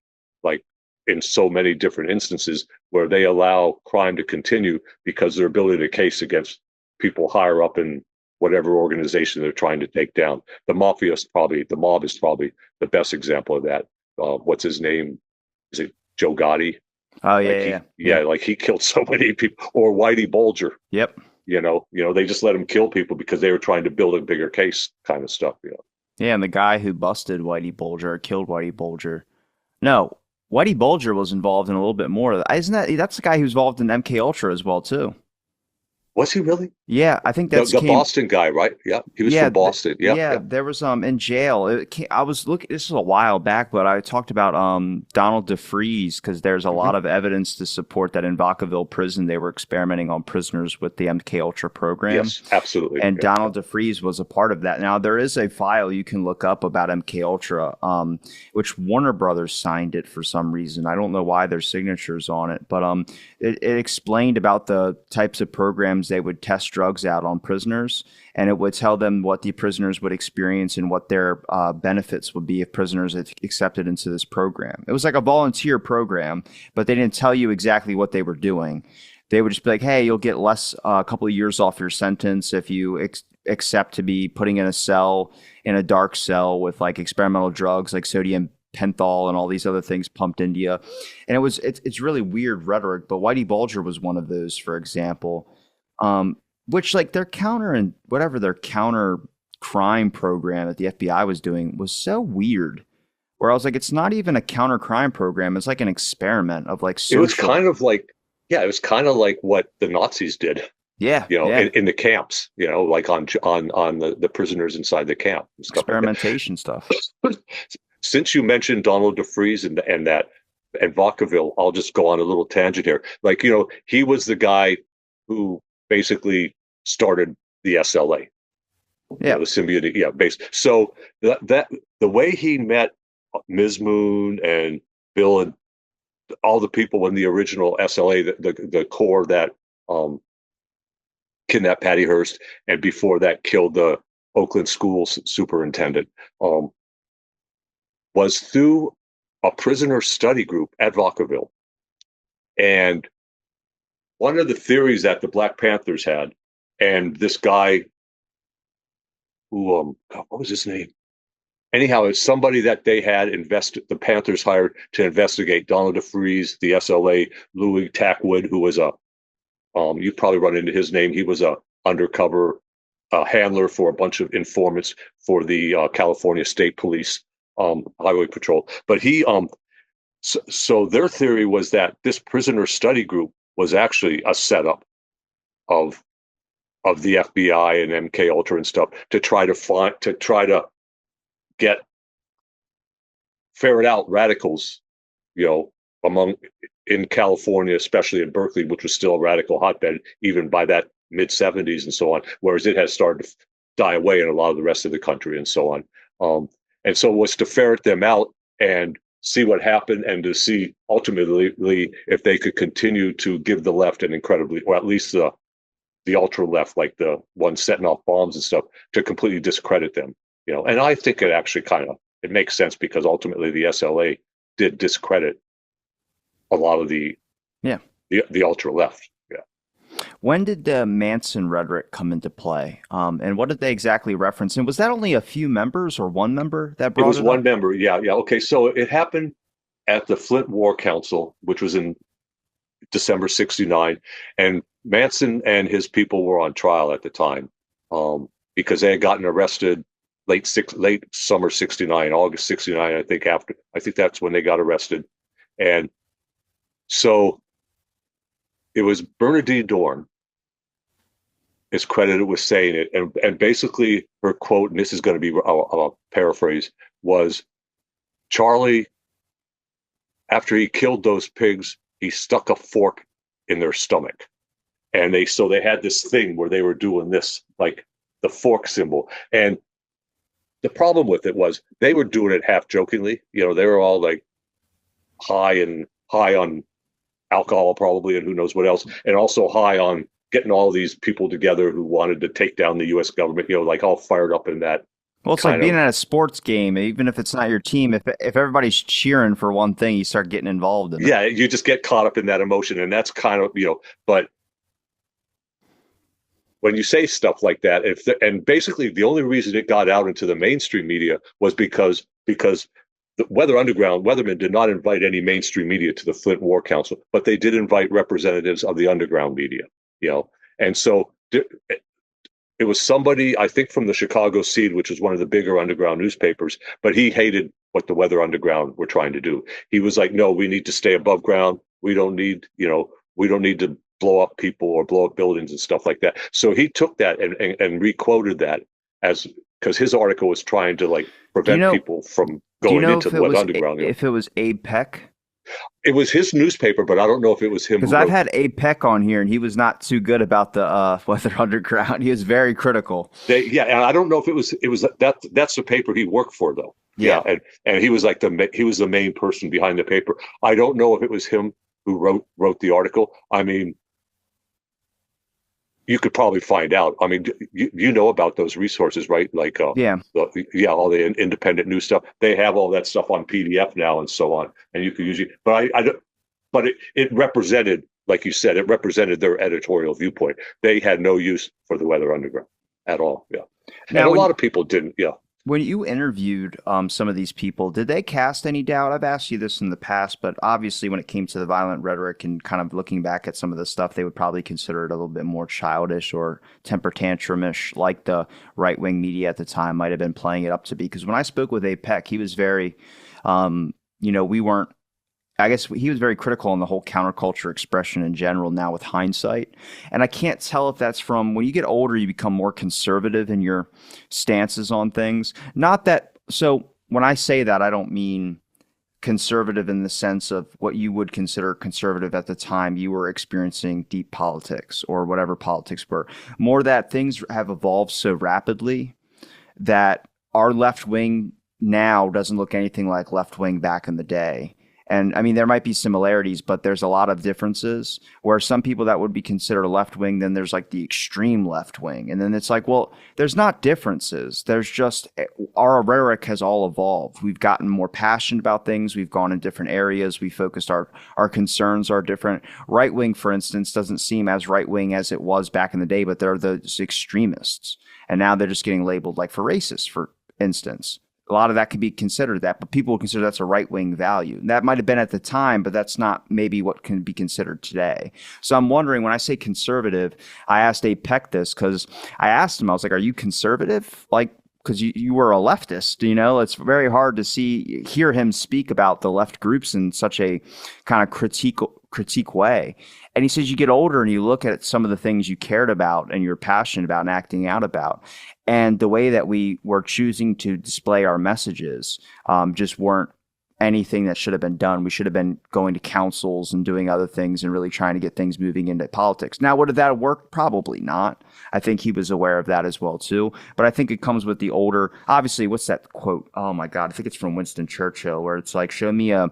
like in so many different instances where they allow crime to continue because they're building a case against people higher up in whatever organization they're trying to take down. The mob is probably the best example of that. What's his name? Is it Joe Gotti? Oh Like yeah, yeah, yep, like he killed so many people. Or Whitey Bulger. yep. They just let him kill people because they were trying to build a bigger case, kind of stuff. Yeah, and the guy who busted Whitey Bulger, or killed Whitey Bulger. No, Whitey Bulger was involved in a little bit more. Isn't that's the guy who's involved in MK Ultra as well too? Was he really? Yeah, I think The that's the came. Boston guy, right? Yeah, he was Yeah, from Boston. Yeah, yeah. yeah. There was in jail. I was looking. This is a while back, but I talked about Donald DeFreeze because there's a Hmm. lot of evidence to support that in Vacaville prison they were experimenting on prisoners with the MK Ultra program. Yes, absolutely. And Yeah, yeah. Donald DeFreeze was a part of that. Now there is a file you can look up about MK Ultra, which Warner Brothers signed it for some reason. I don't know why their signatures on it, but it explained about the types of programs they would test drugs out on prisoners, and it would tell them what the prisoners would experience and what their benefits would be if prisoners accepted into this program. It was like a volunteer program, but they didn't tell you exactly what they were doing. They would just be like, "Hey, you'll get less a couple of years off your sentence if you accept to be putting in a cell in a dark cell with like experimental drugs like sodium penthol and all these other things pumped into you." And it's really weird rhetoric. But Whitey Bulger was one of those, for example, which like their counter and whatever their counter crime program that the FBI was doing was so weird. Where I was like, it's not even a counter crime program; it's like an experiment of like It was social. kind of like, yeah, it was kind of like what the Nazis did, Yeah, yeah, in the camps, like on the prisoners inside the camp and stuff like that. experimentation stuff. Since you mentioned Donald DeFreeze and Vacaville, I'll just go on a little tangent here. Like, he was the guy who basically started the SLA, Yeah, the symbiotic, yeah, base. So that the way he met Ms. Moon and Bill and all the people in the original SLA, the core that um, kidnapped Patty Hearst, and before that killed the Oakland school superintendent, was through a prisoner study group at Vacaville. And one of the theories that the Black Panthers had, and this guy who, what was his name? Anyhow, it's somebody that they had the Panthers hired to investigate Donald DeFreeze, the SLA, Louis Tackwood, who was you've probably run into his name. He was a undercover handler for a bunch of informants for the California State Police Highway Patrol. But so their theory was that this prisoner study group was actually a setup of the FBI and MK Ultra and stuff to try to get ferret out radicals, among in California, especially in Berkeley, which was still a radical hotbed even by that mid 70s and so on, whereas it has started to die away in a lot of the rest of the country and so on. And so it was to ferret them out and see what happened, and to see ultimately if they could continue to give the left an incredibly, or at least the ultra left, like the ones setting off bombs and stuff, to completely discredit them. And I think it actually it makes sense, because ultimately the SLA did discredit a lot of yeah. the ultra left. Yeah, When did the Manson rhetoric come into play? And what did they exactly reference? And was that only a few members or one member that it brought was it one up? member. Yeah, yeah. Okay, so it happened at the Flint War Council, which was in December '69, and Manson and his people were on trial at the time, because they had gotten arrested late summer '69, August '69, I think. I think that's when they got arrested, and so it was Bernadine Dorn is credited with saying it, and basically her quote, and this is going to be a paraphrase, was Charlie, after he killed those pigs, he stuck a fork in their stomach. And they had this thing where they were doing this, like the fork symbol. And the problem with it was they were doing it half jokingly. They were all like high on alcohol probably, and who knows what else, and also high on getting all these people together who wanted to take down the U.S. government. Like all fired up in that Well, it's like kind being of. at a sports game, even if it's not your team. If everybody's cheering for one thing, you start getting involved in it. Yeah, you just get caught up in that emotion, and that's kind of. But when you say stuff like that, and basically the only reason it got out into the mainstream media was because the Weather Underground Weathermen did not invite any mainstream media to the Flint War Council, but they did invite representatives of the underground media, and so it was somebody, I think, from the Chicago Seed, which was one of the bigger underground newspapers, but he hated what the Weather Underground were trying to do. He was like, no, we need to stay above ground. We don't need to blow up people or blow up buildings and stuff like that. So he took that and requoted that as, because his article was trying to like Do you prevent know? people from Do you going know into if the it Weather was Underground. if it was Abe Peck? It was his newspaper, but I don't know if it was him Because who I've wrote. had Abe Peck on here, and he was not too good about the Weather Underground. He was very critical. Yeah, and I don't know if it was that that's the paper he worked for though. Yeah, Yeah. and he was like he was the main person behind the paper. I don't know if it was him who wrote the article. I mean, you could probably find out. I mean, you know about those resources, right? Like, Yeah. yeah, all the independent news stuff. They have all that stuff on PDF now and so on, and you can use it. But I don't. But it represented, like you said, it represented their editorial viewpoint. They had no use for the Weather Underground at all. Yeah, and Now, a lot of people didn't. Yeah. when you interviewed some of these people, did they cast any doubt? I've asked you this in the past, but obviously, when it came to the violent rhetoric and kind of looking back at some of the stuff, they would probably consider it a little bit more childish or temper tantrumish, like the right wing media at the time might have been playing it up to be. Because when I spoke with APEC, he was very, we weren't. I guess he was very critical on the whole counterculture expression in general now with hindsight. And I can't tell if that's from when you get older, you become more conservative in your stances on things. Not that, so when I say that, I don't mean conservative in the sense of what you would consider conservative at the time you were experiencing deep politics or whatever politics were. More that things have evolved so rapidly that our left wing now doesn't look anything like left wing back in the day. And I mean, there might be similarities, but there's a lot of differences where some people that would be considered left wing, then there's like the extreme left wing. And then it's like, well, there's not differences. There's just our rhetoric has all evolved. We've gotten more passionate about things. We've gone in different areas. We focused our concerns are different. Right wing, for instance, doesn't seem as right wing as it was back in the day, but they're those extremists. And now they're just getting labeled like for racists, for instance. A lot of that could be considered that, but people would consider that's a right-wing value. And that might have been at the time, but that's not maybe what can be considered today. So I'm wondering, when I say conservative, I asked Abe Peck this because I asked him, I was like, are you conservative? Like, because you were a leftist, it's very hard to hear him speak about the left groups in such a kind of critique way. And he says you get older and you look at some of the things you cared about and you're passionate about and acting out about. And the way that we were choosing to display our messages just weren't anything that should have been done. We should have been going to councils and doing other things and really trying to get things moving into politics. Now, would that work? Probably not. I think he was aware of that as well, too. But I think it comes with the older, obviously, what's that quote? Oh, my God. I think it's from Winston Churchill, where it's like, show me a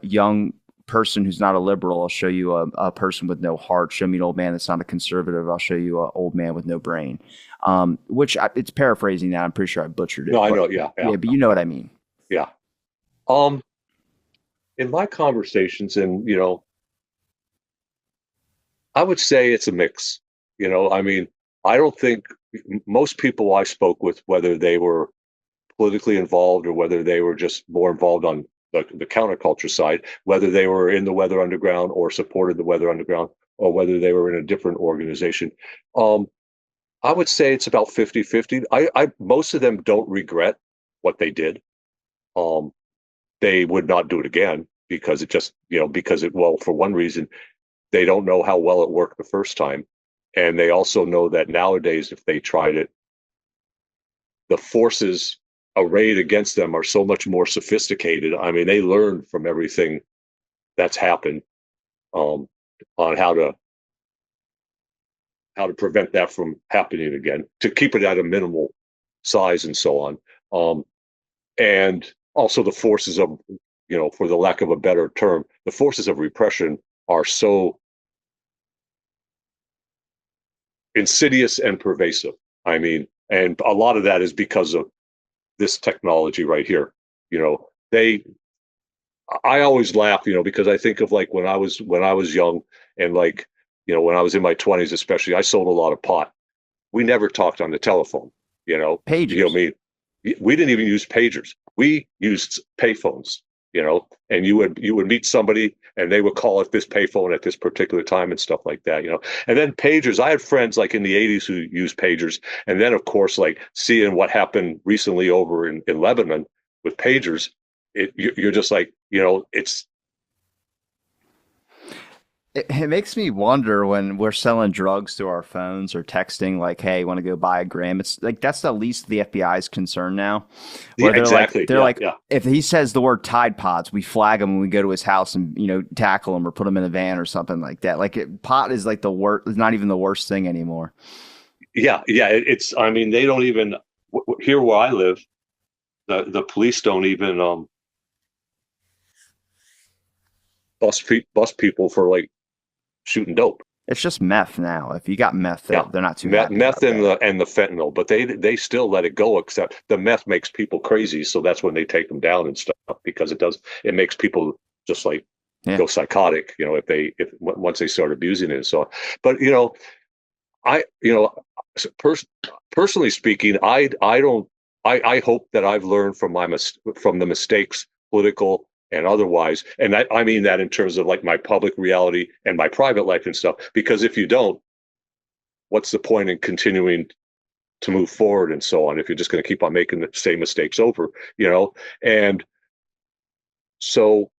young person who's not a liberal, I'll show you a person with no heart. Show me an old man that's not a conservative, I'll show you an old man with no brain. It's paraphrasing that. I'm pretty sure I butchered it. No, I know. Yeah, yeah, yeah, but you know what I mean. yeah. In my conversations, and I would say it's a mix. I mean, I don't think most people I spoke with, whether they were politically involved or whether they were just more involved on the counterculture side, whether they were in the Weather Underground or supported the Weather Underground, or whether they were in a different organization. I would say it's about 50-50. Most of them don't regret what they did. They would not do it again because it just, well, for one reason, they don't know how well it worked the first time. And they also know that nowadays, if they tried it, the forces arrayed against them are so much more sophisticated. I mean, they learn from everything that's happened on how to prevent that from happening again, to keep it at a minimal size and so on. And also the forces of, for the lack of a better term, the forces of repression are so insidious and pervasive. I mean, and a lot of that is because of this technology right here. I always laugh, because I think of like when I was young, and like, when I was in my 20s, especially, I sold a lot of pot. We never talked on the telephone. You know, I Pagers. mean, we didn't even use pagers. We used payphones. And you would meet somebody and they would call at this payphone at this particular time and stuff like that. And then pagers. I had friends like in the 80s who used pagers, and then of course, like seeing what happened recently over in Lebanon with pagers, you're just like, it's It makes me wonder when we're selling drugs through our phones or texting, like, "Hey, want to go buy a gram?" It's like that's the least the FBI's concern now, yeah, where exactly. they're Yeah, like, yeah. if he says the word Tide Pods, we flag him when we go to his house and tackle him or put him in a van or something like that. Pot is like the worst. It's not even the worst thing anymore. Yeah, yeah. It's. I mean, they don't even here where I live. The police don't even bust people for like shooting dope. It's just meth now. If you got meth, Yeah, they're not too happy meth about and that. the fentanyl, but they still let it go. Except the meth makes people crazy, so that's when they take them down and stuff because it makes people just like Yeah. go psychotic. If once they start abusing it and so on. But I pers- personally speaking, I don't I hope that I've learned from the mistakes, political and otherwise, and I mean that in terms of like my public reality and my private life and stuff. Because if you don't, what's the point in continuing to move forward and so on if you're just going to keep on making the same mistakes over? And so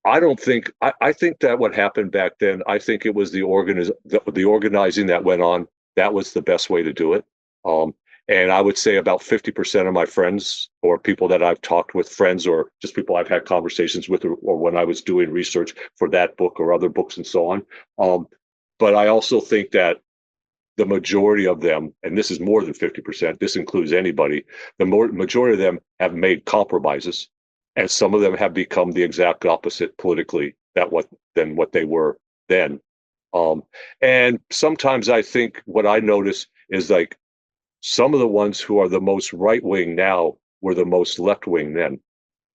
I think that what happened back then, I think it was the organizing that went on. That was the best way to do it. Um, and I would say about 50% of my friends or people that I've talked with, friends or just people I've had conversations with, or when I was doing research for that book or other books and so on. But I also think that the majority of them, and this is more than 50%, this includes anybody, majority of them have made compromises, and some of them have become the exact opposite politically than what they were then. Um, and sometimes I think what I notice is like some of the ones who are the most right wing now were the most left wing then.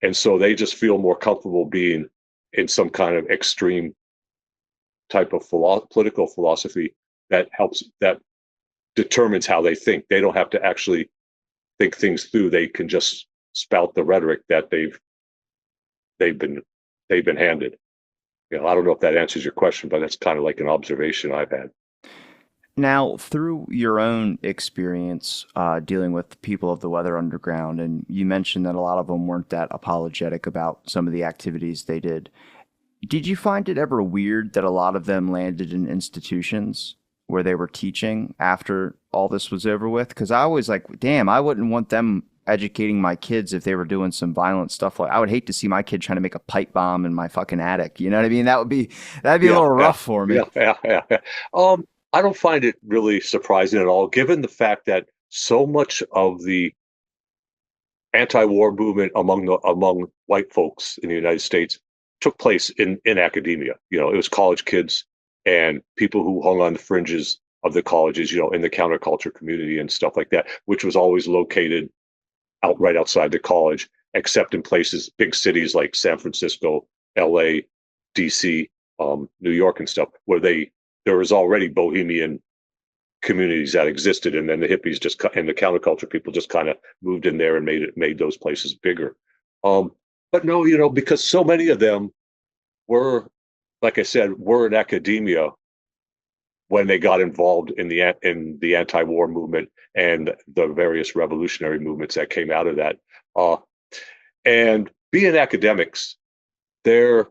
And so they just feel more comfortable being in some kind of extreme type of political philosophy that determines how they think. They don't have to actually think things through. They can just spout the rhetoric that they've been they've been handed. I don't know if that answers your question, but that's kind of like an observation I've had. Now, through your own experience dealing with people of the Weather Underground, and you mentioned that a lot of them weren't that apologetic about some of the activities they did you find it ever weird that a lot of them landed in institutions where they were teaching after all this was over with? Because I always like, damn, I wouldn't want them educating my kids if they were doing some violent stuff. Like, I would hate to see my kid trying to make a pipe bomb in my fucking attic. You know what I mean? That'd be a Yeah, little yeah, rough for me. yeah, yeah, yeah, yeah. I don't find it really surprising at all, given the fact that so much of the anti-war movement among white folks in the United States took place in academia. It was college kids and people who hung on the fringes of the colleges, in the counterculture community and stuff like that, which was always located right outside the college, except in places, big cities like San Francisco, LA, DC, New York and stuff, where there was already bohemian communities that existed, and then the hippies and the counterculture people just kind of moved in there and made those places bigger. But no, because so many of them were, like I said, were in academia when they got involved in the anti-war movement and the various revolutionary movements that came out of that. Uh, and being academics, their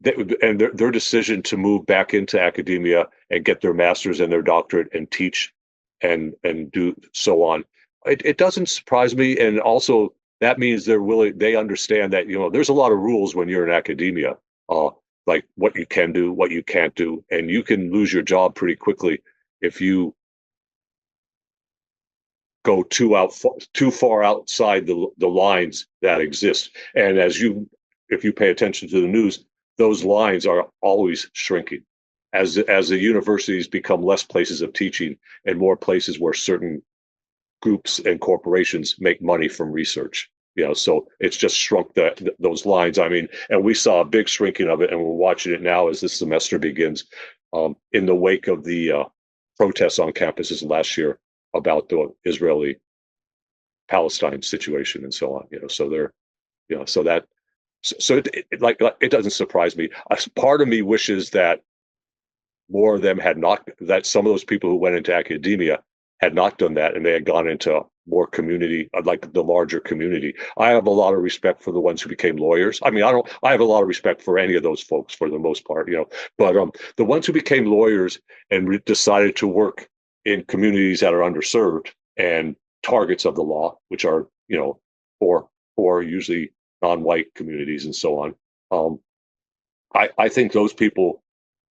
their decision to move back into academia and get their master's and their doctorate and teach and do so on, it doesn't surprise me. And also that means they understand that there's a lot of rules when you're in academia, uh, like what you can do, what you can't do, and you can lose your job pretty quickly if you go too far outside the lines that exist. And if you pay attention to the news, those lines are always shrinking as the universities become less places of teaching and more places where certain groups and corporations make money from research. So it's just shrunk those lines. I mean, and we saw a big shrinking of it, and we're watching it now as this semester begins. in the wake of the protests on campuses last year about the Israeli Palestine situation and so on. So they're, so that, so it doesn't surprise me. Part of me wishes that more of them had not, that some of those people who went into academia had not done that and they had gone into more community, like the larger community. I have a lot of respect for the ones who became lawyers. I mean, I have a lot of respect for any of those folks for the most part, but the ones who became lawyers and decided to work in communities that are underserved and targets of the law, which are, poor, usually non-white communities and so on. I think those people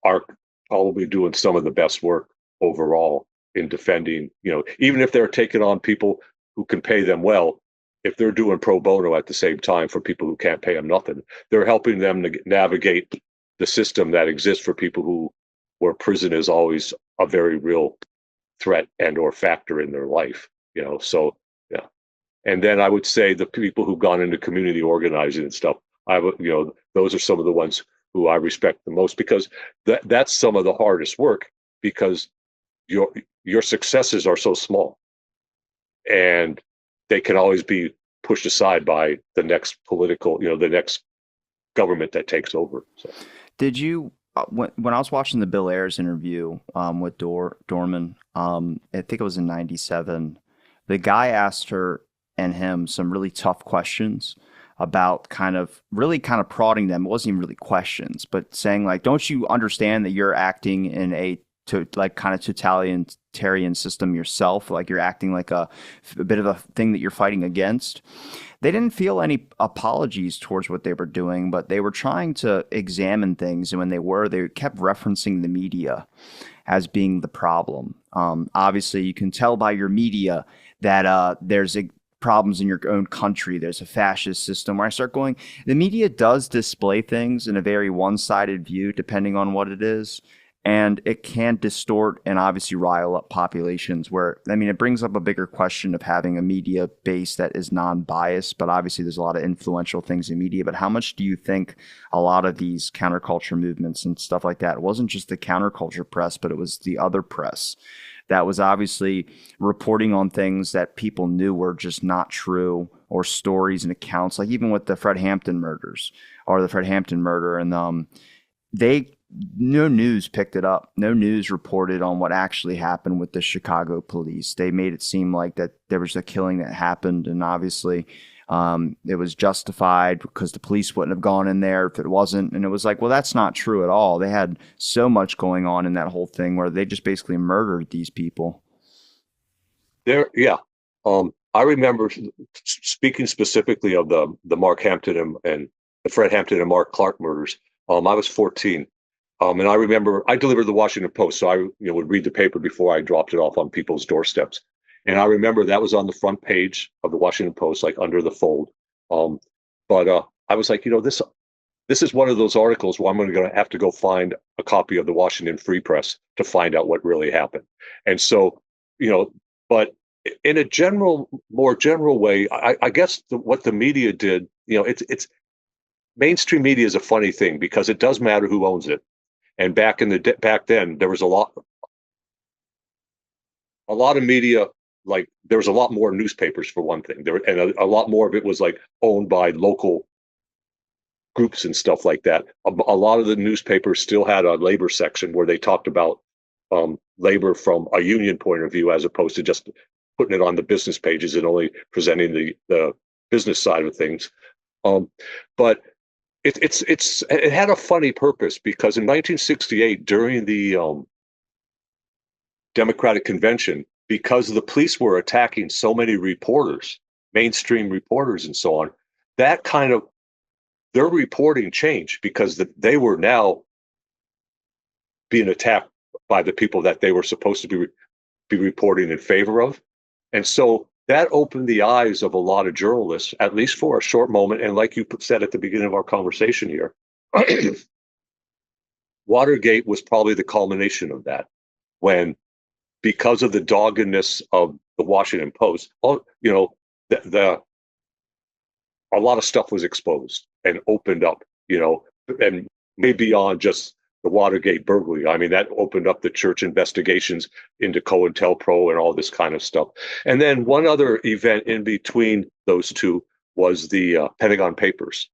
are probably doing some of the best work overall in defending, even if they're taking on people who can pay them well, if they're doing pro bono at the same time for people who can't pay them nothing, they're helping them to navigate the system that exists for people where prison is always a very real threat and or factor in their life, so yeah. And then I would say the people who've gone into community organizing and stuff, those are some of the ones who I respect the most, because that's some of the hardest work, because your successes are so small and they can always be pushed aside by the next political, the next government that takes over. So. Did you when I was watching the Bill Ayers interview with Dorman, I think it was in '97, the guy asked her and him some really tough questions about really kind of prodding them. It wasn't even really questions, but saying like, don't you understand that you're acting in like kind of totalitarian system yourself? Like you're acting like a bit of a thing that you're fighting against. They didn't feel any apologies towards what they were doing, but they were trying to examine things. And when they kept referencing the media as being the problem. Obviously, you can tell by your media that there's problems in your own country. There's a fascist system. Where I start going, the media does display things in a very one-sided view, depending on what it is. And it can distort and obviously rile up populations where, I mean, it brings up a bigger question of having a media base that is non-biased, but obviously there's a lot of influential things in media. But how much do you think a lot of these counterculture movements and stuff like that, it wasn't just the counterculture press, but it was the other press that was obviously reporting on things that people knew were just not true, or stories and accounts, like even with the Fred Hampton murders or the Fred Hampton murder. And no news picked it up. No news reported on what actually happened with the Chicago police. They made it seem like that there was a killing that happened, and obviously it was justified because the police wouldn't have gone in there if it wasn't. And it was like, well, that's not true at all. They had so much going on in that whole thing where they just basically murdered these people. Yeah. I remember speaking specifically of the Mark Hampton and the Fred Hampton and Mark Clark murders. I was 14. And I remember I delivered the Washington Post, so I would read the paper before I dropped it off on people's doorsteps. And I remember that was on the front page of the Washington Post, like under the fold. But I was like, this is one of those articles where I'm going to have to go find a copy of the Washington Free Press to find out what really happened. And so, but in a more general way, I guess what the media did, it's mainstream media is a funny thing because it does matter who owns it. And back then, there was a lot of media. Like there was a lot more newspapers for one thing. And a lot more of it was like owned by local groups and stuff like that. A lot of the newspapers still had a labor section where they talked about labor from a union point of view, as opposed to just putting it on the business pages and only presenting the business side of things. But it had a funny purpose, because in 1968, during the Democratic Convention, because the police were attacking so many reporters, mainstream reporters and so on, that kind of their reporting changed, because they were now being attacked by the people that they were supposed to be reporting in favor of. And so that opened the eyes of a lot of journalists, at least for a short moment. And like you said at the beginning of our conversation here, Watergate was probably the culmination of that, when, because of the doggedness of the Washington Post, a lot of stuff was exposed and opened up, and maybe beyond just the Watergate burglary. I mean, that opened up the church investigations into COINTELPRO and all this kind of stuff. And then one other event in between those two was the Pentagon Papers.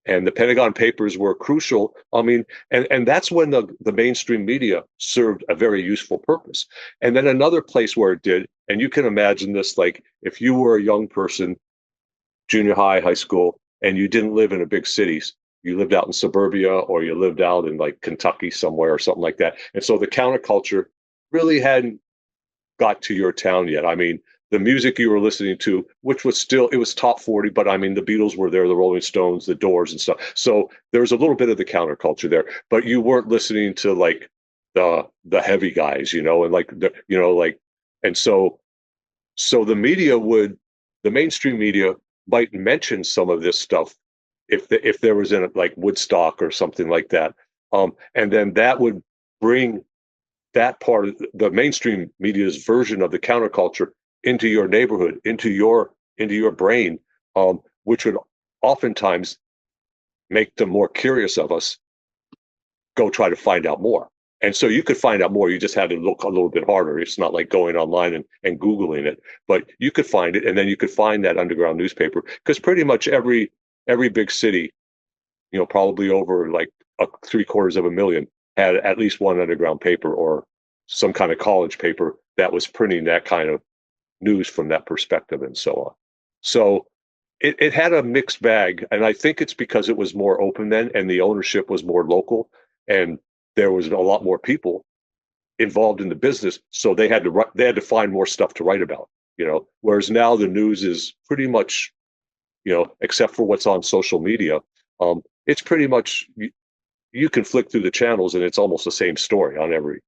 And the Pentagon Papers were crucial. I mean, and that's when the mainstream media served a very useful purpose. And then another place where it did, and you can imagine this, like if you were a young person, junior high, high school, and you didn't live in a big cities, you lived out in suburbia or you lived out in like Kentucky somewhere or something like that. And so the counterculture really hadn't got to your town yet. I mean, the music you were listening to, which was still, it was top 40, but I mean, the Beatles were there, the Rolling Stones, the Doors and stuff. So there was a little bit of the counterculture there, but you weren't listening to like the heavy guys, you know, and like, and so the mainstream media might mention some of this stuff if there was in like Woodstock or something like that. And then that would bring that part of the mainstream media's version of the counterculture into your neighborhood, into your brain, which would oftentimes make them more curious of us, go try to find out more. And so you could find out more. You just had to look a little bit harder. It's not like going online and Googling it, but you could find it. And then you could find that underground newspaper because pretty much every big city, you know, probably over like 750,000 had at least one underground paper or some kind of college paper that was printing that kind of news from that perspective and so on. So it had a mixed bag. And I think it's because it was more open then and the ownership was more local and there was a lot more people involved in the business. So they had to find more stuff to write about, you know, whereas now the news is pretty much, you know, except for what's on social media, it's pretty much, you can flick through the channels and it's almost the same story on every,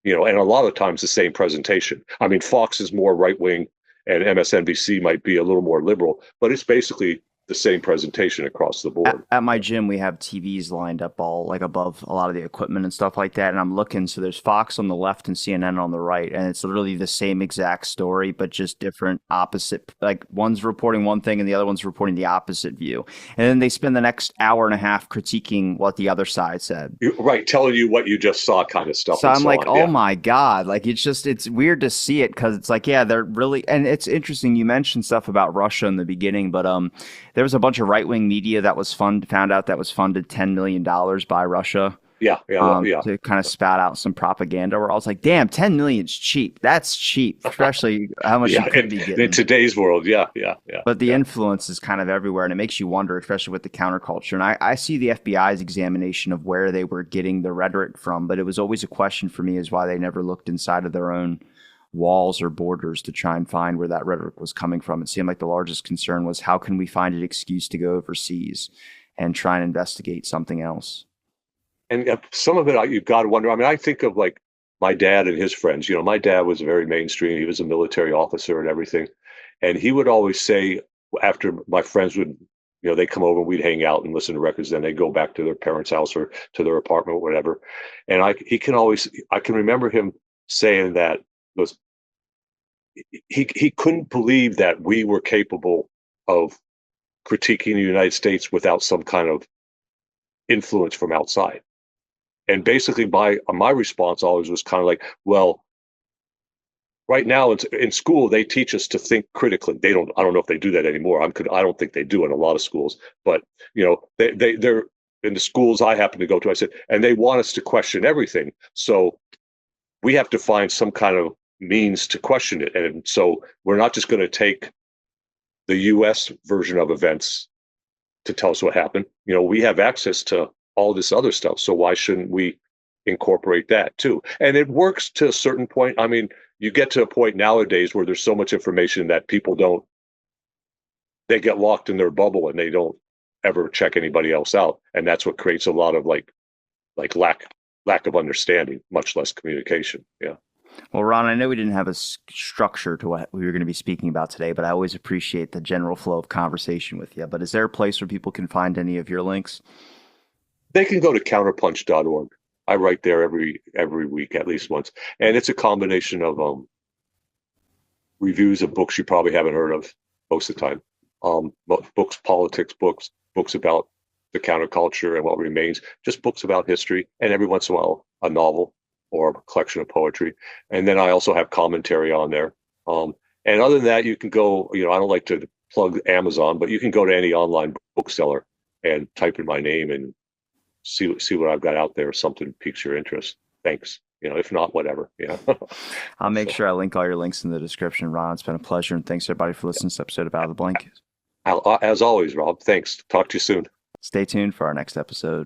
you know, and a lot of times the same presentation. I mean, Fox is more right wing and MSNBC might be a little more liberal, but it's basically the same presentation across the board. At my gym, we have TVs lined up all like above a lot of the equipment and stuff like that. And I'm looking, so there's Fox on the left and CNN on the right. And it's literally the same exact story, but just different opposite. Like one's reporting one thing and the other one's reporting the opposite view. And then they spend the next hour and a half critiquing what the other side said. Right. Telling you what you just saw kind of stuff. So I'm like, oh yeah. my God. Like it's weird to see it because it's like, yeah, they're really, and it's interesting. You mentioned stuff about Russia in the beginning, but there was a bunch of right-wing media that was found out that was funded $10 million by Russia. Yeah. To kind of spat out some propaganda where I was like, damn, 10 million is cheap. That's cheap, especially how much you could be getting. In today's world. Yeah. But the influence is kind of everywhere, and it makes you wonder, especially with the counterculture. And I see the FBI's examination of where they were getting the rhetoric from, but it was always a question for me is why they never looked inside of their own walls or borders to try and find where that rhetoric was coming from. It seemed like the largest concern was how can we find an excuse to go overseas and try and investigate something else. And some of it, you've got to wonder. I mean, I think of like my dad and his friends. You know, my dad was very mainstream. He was a military officer and everything. And he would always say, after my friends would, you know, they come over and we'd hang out and listen to records. Then they'd go back to their parents' house or to their apartment or whatever. And I can remember him saying that he couldn't believe that we were capable of critiquing the United States without some kind of influence from outside. And basically my response always was kind of like, well, right now in school they teach us to think critically. I don't know if they do that anymore. I don't think they do in a lot of schools, but you know, they're in the schools I happen to go to, I said, and they want us to question everything. So we have to find some kind of means to question it. And so we're not just going to take the US version of events to tell us what happened. You know, we have access to all this other stuff. So why shouldn't we incorporate that too? And it works to a certain point. I mean, you get to a point nowadays where there's so much information that people they get locked in their bubble and they don't ever check anybody else out. And that's what creates a lot of like lack of understanding, much less communication. Yeah. Well, Ron, I know we didn't have a structure to what we were going to be speaking about today, but I always appreciate the general flow of conversation with you. But is there a place where people can find any of your links? They can go to counterpunch.org. I write there every week, at least once. And it's a combination of reviews of books you probably haven't heard of most of the time. Books, politics books about The Counterculture and What Remains, just books about history, and every once in a while a novel or a collection of poetry. And then I also have commentary on there. And other than that, you can go, I don't like to plug Amazon, but you can go to any online bookseller and type in my name and see what I've got out there if something piques your interest. Thanks. If not, whatever. I'll make So, sure I link all your links in the description, Ron. It's been a pleasure, and thanks everybody for listening to this episode of Out of the Blank. as always, Rob, thanks. Talk to you soon. Stay tuned for our next episode.